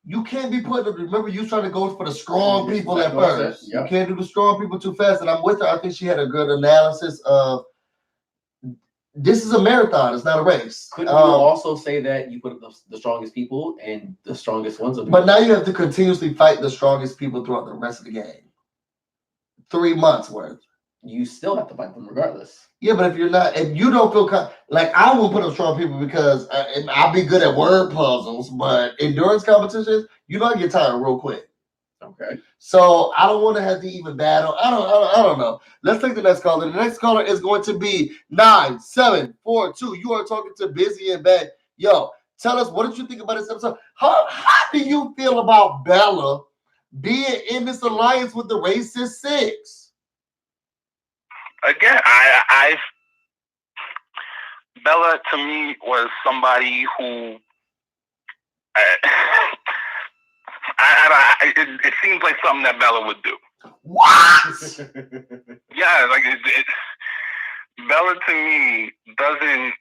[SPEAKER 1] you can't be putting. Remember, you trying to go for the strong people at first. You can't do the strong people too fast. And I'm with her. I think she had a good analysis of. This is a marathon. It's not a race.
[SPEAKER 2] Couldn't you also say that you put up the strongest people and the strongest ones?
[SPEAKER 1] But now you have to continuously fight the strongest people throughout the rest of the game. 3 months worth.
[SPEAKER 2] You still have to fight them regardless.
[SPEAKER 1] Yeah, but if you don't feel like I will put up strong people because I'll be good at word puzzles, but endurance competitions, I get tired real quick.
[SPEAKER 2] Okay.
[SPEAKER 1] So I don't want to have to even battle. I don't know. Let's take the next caller. The next caller is going to be 9742. You are talking to Busy and Bad. Yo, tell us, what did you think about this episode? How do you feel about Bella being in this alliance with the Racist Six?
[SPEAKER 6] Again, Bella to me was somebody who it seems like something that Bella would do.
[SPEAKER 1] What?
[SPEAKER 6] Yeah, like Bella to me doesn't.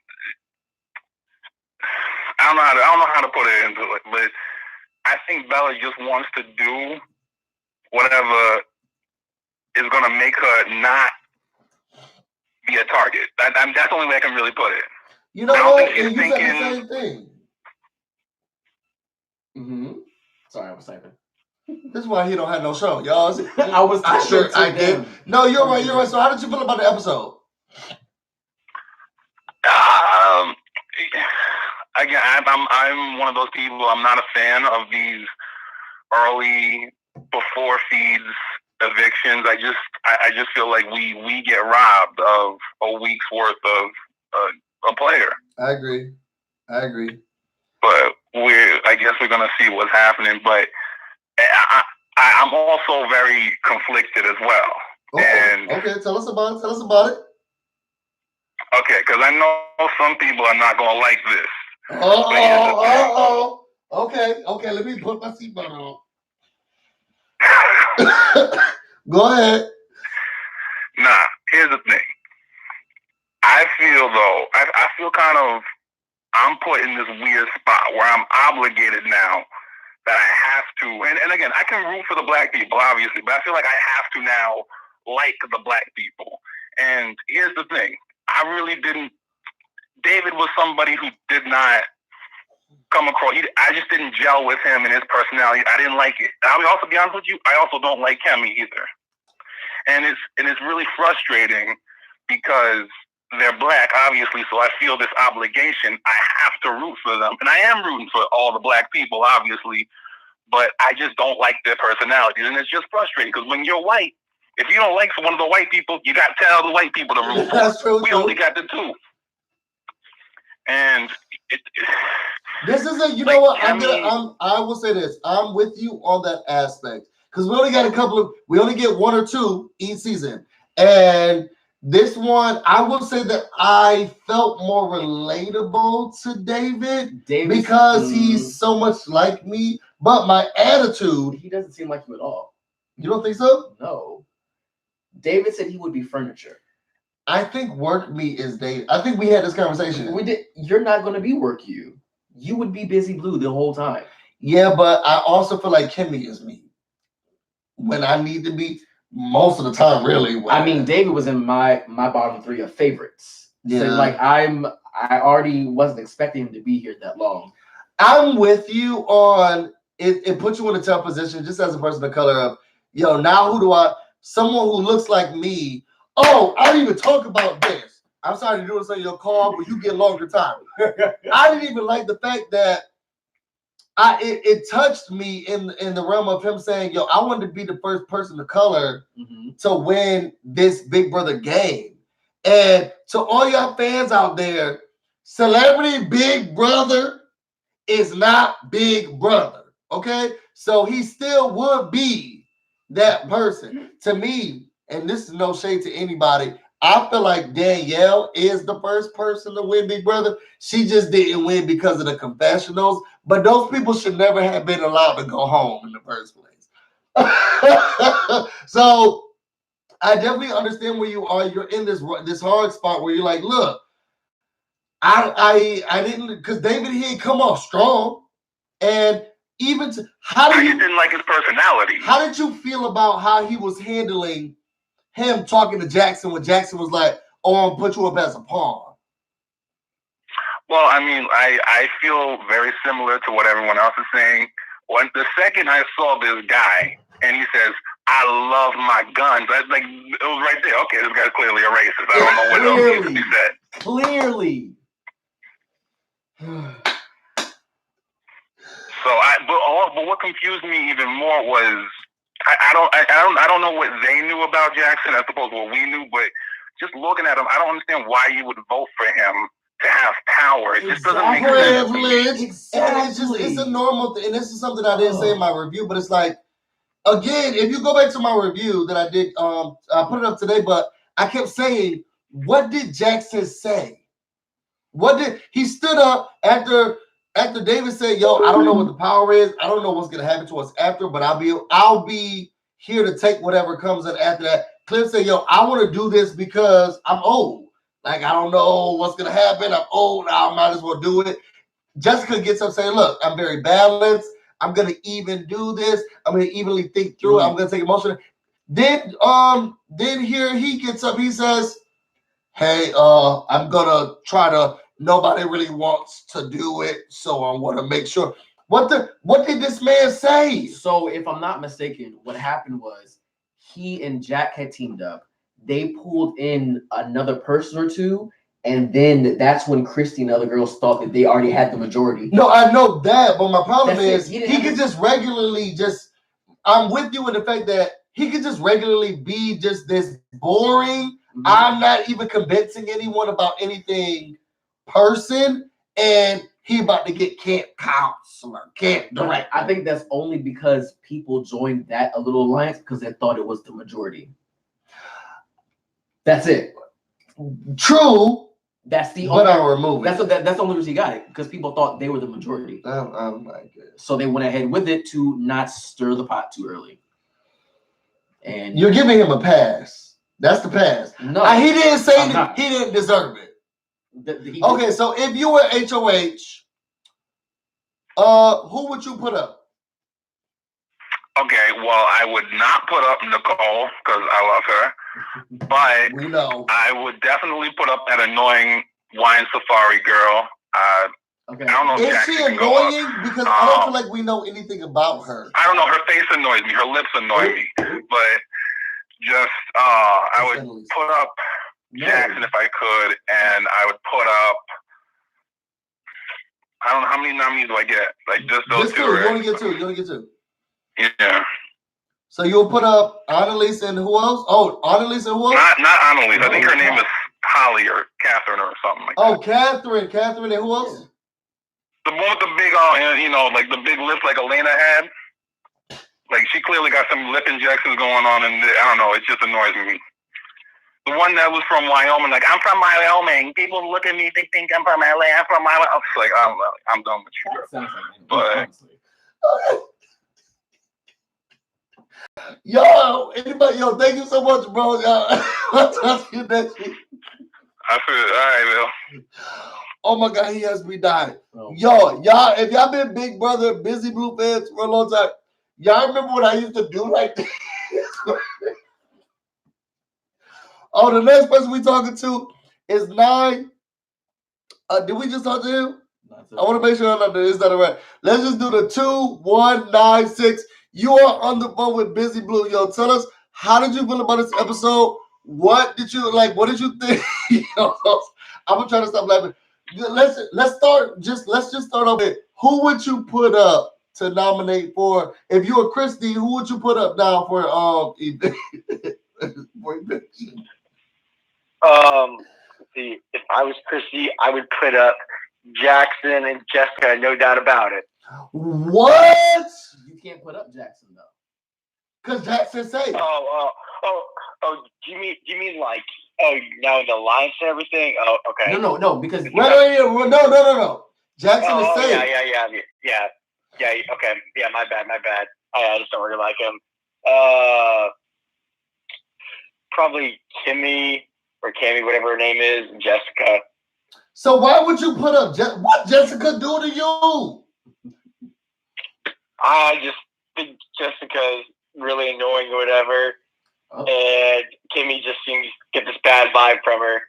[SPEAKER 6] I don't know how to put it into it, but I think Bella just wants to do whatever is going to make her not be a target. That's the only way I can really put it.
[SPEAKER 1] You know what? You said the same thing.
[SPEAKER 2] Mm-hmm. Sorry, I was typing.
[SPEAKER 1] This is why he don't have no show, y'all.
[SPEAKER 2] I was typing
[SPEAKER 1] I did.
[SPEAKER 2] them.
[SPEAKER 1] No, you're right. You're right. So, how did you feel about the episode?
[SPEAKER 6] Again, I'm one of those people. I'm not a fan of these early before feeds evictions. I just feel like we get robbed of a week's worth of a player.
[SPEAKER 1] I agree.
[SPEAKER 6] But I guess we're gonna see what's happening. But I'm also very conflicted as well.
[SPEAKER 1] Okay, tell us about it.
[SPEAKER 6] Okay, because I know some people are not gonna like this.
[SPEAKER 1] Okay, let me put my seatbelt on. Go ahead.
[SPEAKER 6] Nah, here's the thing. I feel kind of, I'm put in this weird spot where I'm obligated now that I have to, and again, I can root for the black people, obviously, but I feel like I have to now like the black people. And here's the thing. I really didn't, David was somebody who did not come across, I just didn't gel with him and his personality. I didn't like it. I'll also be honest with you, I also don't like Kemi either. And it's really frustrating because they're black, obviously, so I feel this obligation. I have to root for them. And I am rooting for all the black people, obviously, but I just don't like their personalities. And it's just frustrating because when you're white, if you don't like one of the white people, you got to tell the white people to root for.
[SPEAKER 1] That's true.
[SPEAKER 6] We only got the two. And
[SPEAKER 1] this isn't, you know what? I will say this. I'm with you on that aspect. Because we only got we only get one or two each season. And this one, I will say that I felt more relatable to David because he's so much like me. But my attitude,
[SPEAKER 2] he doesn't seem like you at all.
[SPEAKER 1] You don't think so?
[SPEAKER 2] No. David said he would be furniture.
[SPEAKER 1] I think work me is David. I think we had this conversation.
[SPEAKER 2] We did. You're not going to be work you. You would be BusyBlu the whole time.
[SPEAKER 1] Yeah, but I also feel like Kemi is me when I need to be most of the time. Really,
[SPEAKER 2] I mean, David was in my bottom three of favorites. Yeah, so like I already wasn't expecting him to be here that long.
[SPEAKER 1] I'm with you on it. It puts you in a tough position just as a person of color. Of now who do I? Someone who looks like me. Oh, I didn't even talk about this. I'm sorry to do this on your call, but you get longer time. I didn't even like the fact that it touched me in the realm of him saying, I wanted to be the first person of color to win this Big Brother game. And to all y'all fans out there, Celebrity Big Brother is not Big Brother. Okay? So he still would be that person. To me, and this is no shade to anybody, I feel like Danielle is the first person to win Big Brother. She just didn't win because of the confessionals. But those people should never have been allowed to go home in the first place. So I definitely understand where you are. You're in this hard spot where you're like, look, I didn't, because David, he ain't come off strong. And even
[SPEAKER 6] I just didn't like his personality.
[SPEAKER 1] How did you feel about how he was handling him talking to Jackson when Jackson was like, "Oh, I'm gonna put you up as a pawn"?
[SPEAKER 6] Well, I mean, I feel very similar to what everyone else is saying. When the second I saw this guy and he says, "I love my guns," I was like, it was right there. Okay, this guy's clearly a racist. I don't know what else needs to be said.
[SPEAKER 2] Clearly.
[SPEAKER 6] But what confused me even more was I don't know what they knew about Jackson as opposed to what we knew, but just looking at him, I don't understand why you would vote for him to have power. It just doesn't make sense.
[SPEAKER 1] Privilege. Exactly. It's a normal thing. And this is something I didn't say in my review, but it's like, again, if you go back to my review that I did, I put it up today, but I kept saying, what did Jackson say? He stood up after David said, I don't know what the power is. I don't know what's gonna happen to us after, but I'll be here to take whatever comes in after that. Cliff said, I want to do this because I'm old. Like, I don't know what's gonna happen. I'm old. I might as well do it. Jessica gets up saying, look, I'm very balanced. I'm gonna even do this. I'm gonna evenly think through it. I'm gonna take emotion. Then here he gets up, he says, hey, I'm gonna try to, nobody really wants to do it, so I want to make sure. What did this man say?
[SPEAKER 2] So if I'm not mistaken, what happened was he and Jack had teamed up. They pulled in another person or two, and then that's when Christy and the other girls thought that they already had the majority.
[SPEAKER 1] No, I know that, but my problem
[SPEAKER 2] That's
[SPEAKER 1] is
[SPEAKER 2] it.
[SPEAKER 1] he could just regularly just. I'm with you in the fact that he could just regularly be just this boring. I'm not even convincing anyone about anything person, and he about to get camp counselor, camp director.
[SPEAKER 2] I think that's only because people joined that a little alliance because they thought it was the majority. That's it.
[SPEAKER 1] True.
[SPEAKER 2] That's the
[SPEAKER 1] but
[SPEAKER 2] only.
[SPEAKER 1] I'll remove it.
[SPEAKER 2] That's the only reason he got it, because people thought they were the majority.
[SPEAKER 1] Oh my goodness.
[SPEAKER 2] So they went ahead with it to not stir the pot too early. And
[SPEAKER 1] you're giving him a pass. That's the pass.
[SPEAKER 2] No,
[SPEAKER 1] he didn't say
[SPEAKER 2] that
[SPEAKER 1] he didn't deserve it. Okay, so if you were HOH, who would you put up?
[SPEAKER 6] Okay, well, I would not put up Nicole because I love her, but
[SPEAKER 1] we know
[SPEAKER 6] I would definitely put up that annoying wine safari girl.
[SPEAKER 1] Okay.
[SPEAKER 6] I don't know.
[SPEAKER 1] Is she annoying? Because I don't feel like we know anything about her.
[SPEAKER 6] I don't know. Her face annoys me. Her lips annoy me. But just, I would put up Jackson if I could, and I would put up. I don't know how many nominees do I get. Like just those
[SPEAKER 1] just
[SPEAKER 6] two.
[SPEAKER 1] Right?
[SPEAKER 6] Right?
[SPEAKER 1] You only get two. You only get two.
[SPEAKER 6] Yeah.
[SPEAKER 1] So you'll put up Annalise and who else? Oh, Annalise and who else?
[SPEAKER 6] Not Annalise. I think her name is Holly or Catherine or something like that.
[SPEAKER 1] Oh, Catherine. Catherine and who else?
[SPEAKER 6] The one with the big, like the big lips like Elena had. Like she clearly got some lip injections going on, and I don't know. It just annoys me. The one that was from Wyoming, like I'm from Wyoming. People look at me, they think I'm from LA. I'm from Wyoming. I was like, I'm done with you, bro.
[SPEAKER 2] Sounds like
[SPEAKER 6] but
[SPEAKER 1] Yo, thank you so much, bro. I'll talk to you next week.
[SPEAKER 6] I feel all right, Bill.
[SPEAKER 1] Oh my God, he has me dying. Y'all, if y'all been Big Brother, BusyBlu fans for a long time, y'all remember what I used to do like this? Oh, the next person we talking to is 9. Did we just talk to him? I want to make sure I know is that right. Let's just do the 2196. You are on the phone with BusyBlu. Yo, tell us, how did you feel about this episode? What did you like? What did you think? I'm gonna try to stop laughing. Let's just start off with who would you put up to nominate for? If you were Christy, who would you put up now for for eviction?
[SPEAKER 7] See, if I was Christy, I would put up Jackson and Jessica, no doubt about it.
[SPEAKER 1] What?
[SPEAKER 2] You can't put up Jackson though,
[SPEAKER 1] because Jackson said.
[SPEAKER 7] Oh. Do you mean like now in the alliance and everything? Oh, okay.
[SPEAKER 2] No, because
[SPEAKER 1] no. Jackson is safe.
[SPEAKER 7] Yeah. Okay. Yeah, my bad. I just don't really like him. Probably Kimmy or Cammy, whatever her name is, and Jessica.
[SPEAKER 1] So why would you put up what Jessica do to you?
[SPEAKER 7] I just think Jessica's really annoying or whatever. And Kimmy just seems to get this bad vibe from her.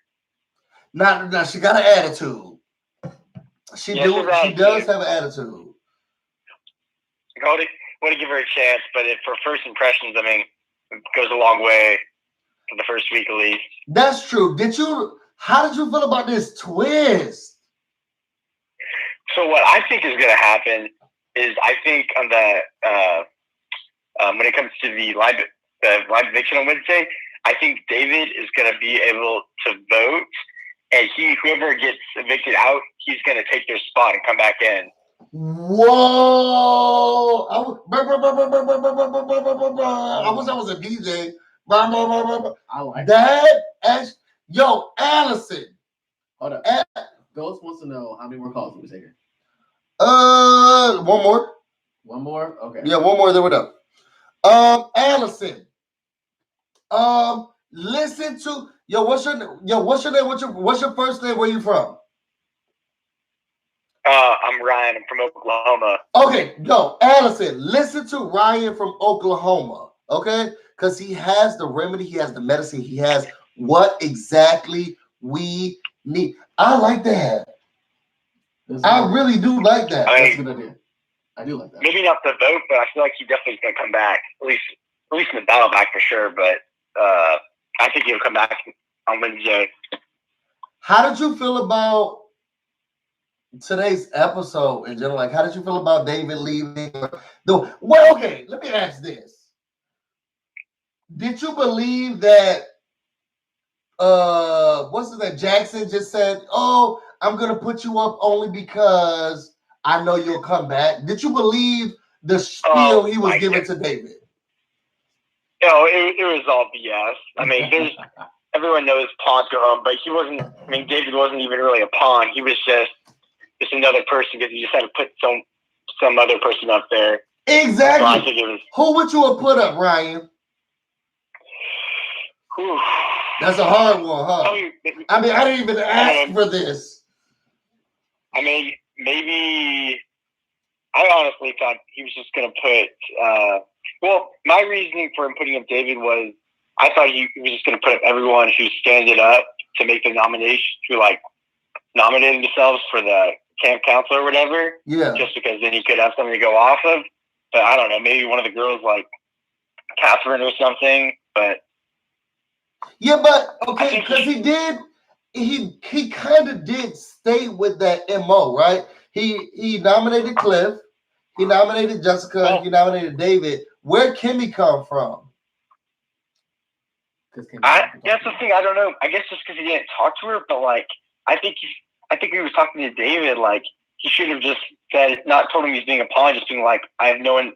[SPEAKER 1] Now she got an attitude. She does have an attitude.
[SPEAKER 7] I want to give her a chance, but for first impressions, I mean, it goes a long way for the first week at least.
[SPEAKER 1] That's true. How did you feel about this twist?
[SPEAKER 7] So what I think is going to happen is I think on the when it comes to the live eviction on Wednesday, I think David is going to be able to vote, and whoever gets evicted out, he's going to take their spot and come back in.
[SPEAKER 1] Whoa! I wish I was a DJ.
[SPEAKER 2] I like
[SPEAKER 1] that. Yo, Allison.
[SPEAKER 2] Hold up. Ghost wants to know how many more calls are we taking?
[SPEAKER 1] One more.
[SPEAKER 2] One more? Okay.
[SPEAKER 1] Yeah, one more. Then we're done. Allison. Listen to what's your name? What's your first name? Where you from?
[SPEAKER 7] I'm Ryan. I'm from Oklahoma.
[SPEAKER 1] Okay, Allison, listen to Ryan from Oklahoma, okay? Because he has the remedy, he has the medicine, he has what exactly we need. I like that. I really do like that.
[SPEAKER 2] That's a good idea. I do like that.
[SPEAKER 7] Maybe not the vote, but I feel like he definitely is going to come back. At least in the battle back for sure. But I think he'll come back on Wednesday.
[SPEAKER 1] How did you feel about today's episode in general? Like, how did you feel about David leaving? Well, okay, let me ask this. Did you believe that that Jackson just said, "Oh, I'm gonna put you up only because I know you'll come back"? Did you believe the spiel he was giving to David?
[SPEAKER 7] No, it was all BS. I mean, everyone knows pawns go home, but he wasn't. I mean, David wasn't even really a pawn. He was just another person because he just had to put some other person up there.
[SPEAKER 1] Exactly.
[SPEAKER 7] So I think it was.
[SPEAKER 1] Who would you have put up, Ryan?
[SPEAKER 7] Whew.
[SPEAKER 1] That's a hard one, huh? I mean, I didn't even ask for this.
[SPEAKER 7] I mean, maybe I honestly thought he was just going to put. Well, my reasoning for him putting up David was I thought he was just going to put up everyone who standed up to make the nomination, who like nominated themselves for the camp council or whatever.
[SPEAKER 1] Yeah.
[SPEAKER 7] Just because then he could have something to go off of. But I don't know, maybe one of the girls like Catherine or something. But
[SPEAKER 1] yeah, but okay, because he kind of did stay with that MO, right? He nominated Cliff, he nominated Jessica, he nominated David. Where Kimmy come from?
[SPEAKER 7] That's the thing. I don't know. I guess just because he didn't talk to her, but like I think he was talking to David. Like he should have just said, not told him he's being a pawn, just being like, I have no one.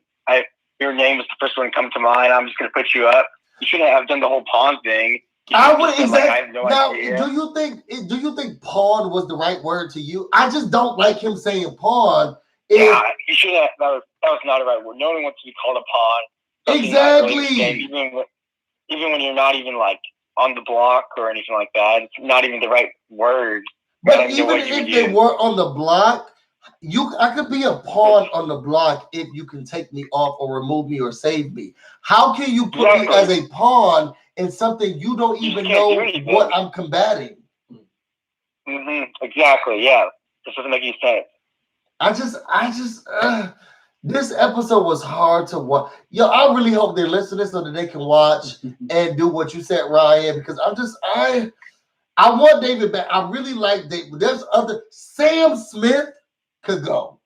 [SPEAKER 7] Your name is the first one to come to mind. I'm just going to put you up. You shouldn't have done the whole pawn thing.
[SPEAKER 1] I would exactly.
[SPEAKER 7] Like, I have no
[SPEAKER 1] now,
[SPEAKER 7] idea.
[SPEAKER 1] do you think pawn was the right word to you? I just don't like him saying pawn.
[SPEAKER 7] Yeah, he should have. That was not the right word. No one wants to be called a pawn.
[SPEAKER 1] Exactly.
[SPEAKER 7] Even when you're not even like on the block or anything like that, it's not even the right word.
[SPEAKER 1] But even if they were on the block, I could be a pawn on the block if you can take me off or remove me or save me. How can you put me as a pawn in something you don't even know what I'm combating?
[SPEAKER 7] Exactly. Yeah. This doesn't make any sense.
[SPEAKER 1] This episode was hard to watch. Yo, I really hope they listen to this so that they can watch and do what you said, Ryan, because I want David back. I really like David. There's other. Sam Smith could go.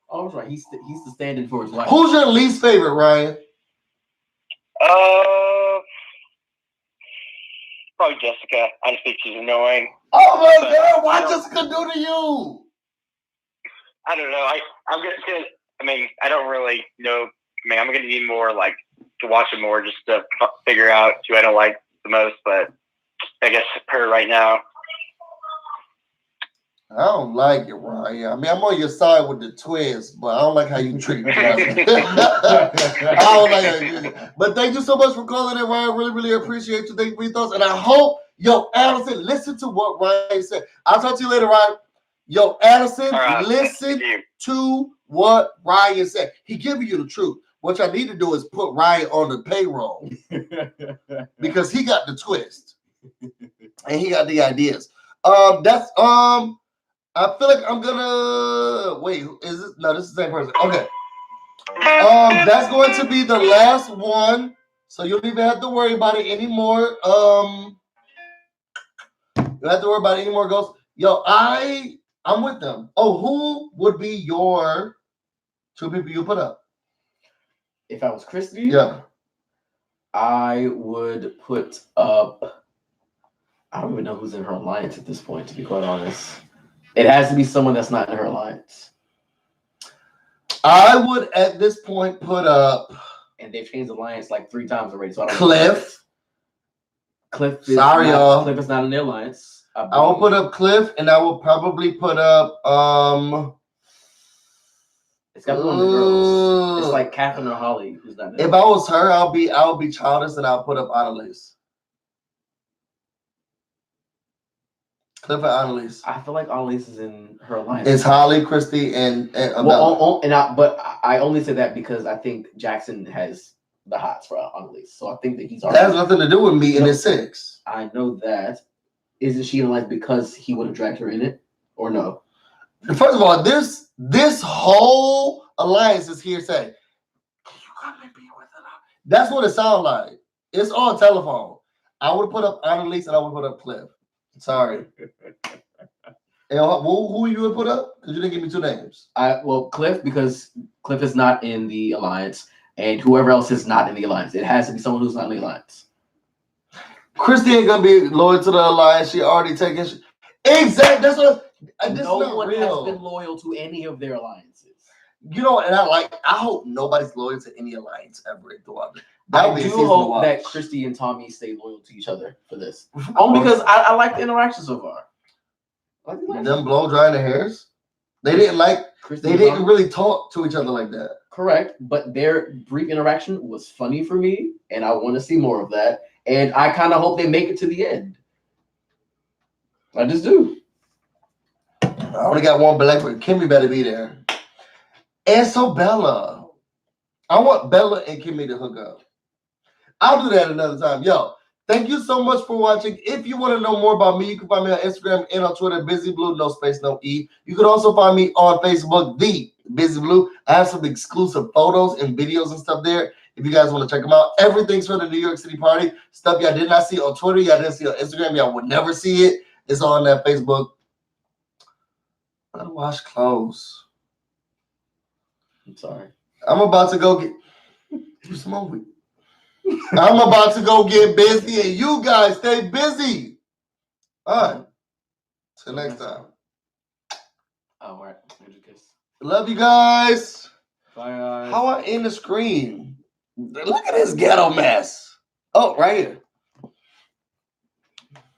[SPEAKER 2] Oh, right. He's the stand-in for his wife.
[SPEAKER 1] Who's your least favorite, Ryan?
[SPEAKER 7] Probably Jessica. I just think she's annoying.
[SPEAKER 1] Oh my God! Why Jessica do to you?
[SPEAKER 7] I don't know. I'm gonna. I mean, I don't really know. I mean, I'm gonna need more like to watch it more just to figure out who I don't like the most. But I guess her right now.
[SPEAKER 1] I don't like it, Ryan. I mean, I'm on your side with the twist, but I don't like how you treat me. I don't like it. But thank you so much for calling in, Ryan. Really, really appreciate you. Thank you for your thoughts. And I hope, Addison, listen to what Ryan said. I'll talk to you later, Ryan. Addison, listen to what Ryan said. He giving you the truth. What I need to do is put Ryan on the payroll because he got the twist and he got the ideas. I feel like I'm gonna wait. Is this? No, this is the same person. Okay. That's going to be the last one, so you don't even have to worry about it anymore. You don't have to worry about it anymore, ghosts. I'm with them. Oh, who would be your two people you put up?
[SPEAKER 2] If I was Christy,
[SPEAKER 1] yeah,
[SPEAKER 2] I would put up. I don't even know who's in her alliance at this point, to be quite honest. It has to be someone that's not in her alliance.
[SPEAKER 1] I would at this point put up.
[SPEAKER 2] And they've changed the alliance like 3 times already. So I don't
[SPEAKER 1] Cliff.
[SPEAKER 2] Cliff is
[SPEAKER 1] y'all.
[SPEAKER 2] Cliff is not in the alliance.
[SPEAKER 1] I will put up Cliff, and I will probably put up.
[SPEAKER 2] It's got to be one of the girls. It's like Catherine or Holly, who's not in.
[SPEAKER 1] If I was her, I'll be childish, and I'll put up Annalise. Cliff and Annalise.
[SPEAKER 2] I feel like Annalise is in her alliance.
[SPEAKER 1] It's Holly, Christy, and
[SPEAKER 2] but I only say that because I think Jackson has the hots for Annalise. So I think that he's already.
[SPEAKER 1] That has nothing to do with me in the 6.
[SPEAKER 2] I know that. Isn't she in alliance because he would have dragged her in it, or no?
[SPEAKER 1] First of all, this whole alliance is hearsay. Can you come and be with her? That's what it sounds like. It's on telephone. I would have put up Annalise and I would put up Cliff. Sorry. And who you would put up? Because you didn't give me two names.
[SPEAKER 2] Well, Cliff, because Cliff is not in the alliance, and whoever else is not in the alliance. It has to be someone who's not in the alliance.
[SPEAKER 1] Christy ain't gonna be loyal to the alliance. She already taken. Exactly. That's what.
[SPEAKER 2] No one has been loyal to any of their alliances.
[SPEAKER 1] You know, and I hope nobody's loyal to any alliance ever throughout.
[SPEAKER 2] I do hope that Christy and Tommy stay loyal to each other for this. Only because I like the interaction so far.
[SPEAKER 1] Them blow drying the hairs. They didn't like. Christy they didn't really talk to each other like that.
[SPEAKER 2] Correct, but their brief interaction was funny for me, and I want to see more of that. And I kind of hope they make it to the end. I just do.
[SPEAKER 1] I only got one black person. Kimmy better be there. And so Bella. I want Bella and Kimmy to hook up. I'll do that another time. Yo, thank you so much for watching. If you want to know more about me, you can find me on Instagram and on Twitter, BusyBlu, no space, no E. You can also find me on Facebook, the BusyBlu. I have some exclusive photos and videos and stuff there. If you guys want to check them out, everything's for the New York City party. Stuff y'all did not see on Twitter, y'all didn't see on Instagram, y'all would never see it. It's on that Facebook. I gotta wash clothes.
[SPEAKER 2] I'm sorry.
[SPEAKER 1] I'm about to go get some more. I'm about to go get busy, and you guys stay busy. All right. Till next time.
[SPEAKER 2] All right.
[SPEAKER 1] Love you guys.
[SPEAKER 2] Bye, guys.
[SPEAKER 1] How I end the screen? Look at this ghetto mess. Oh, right here.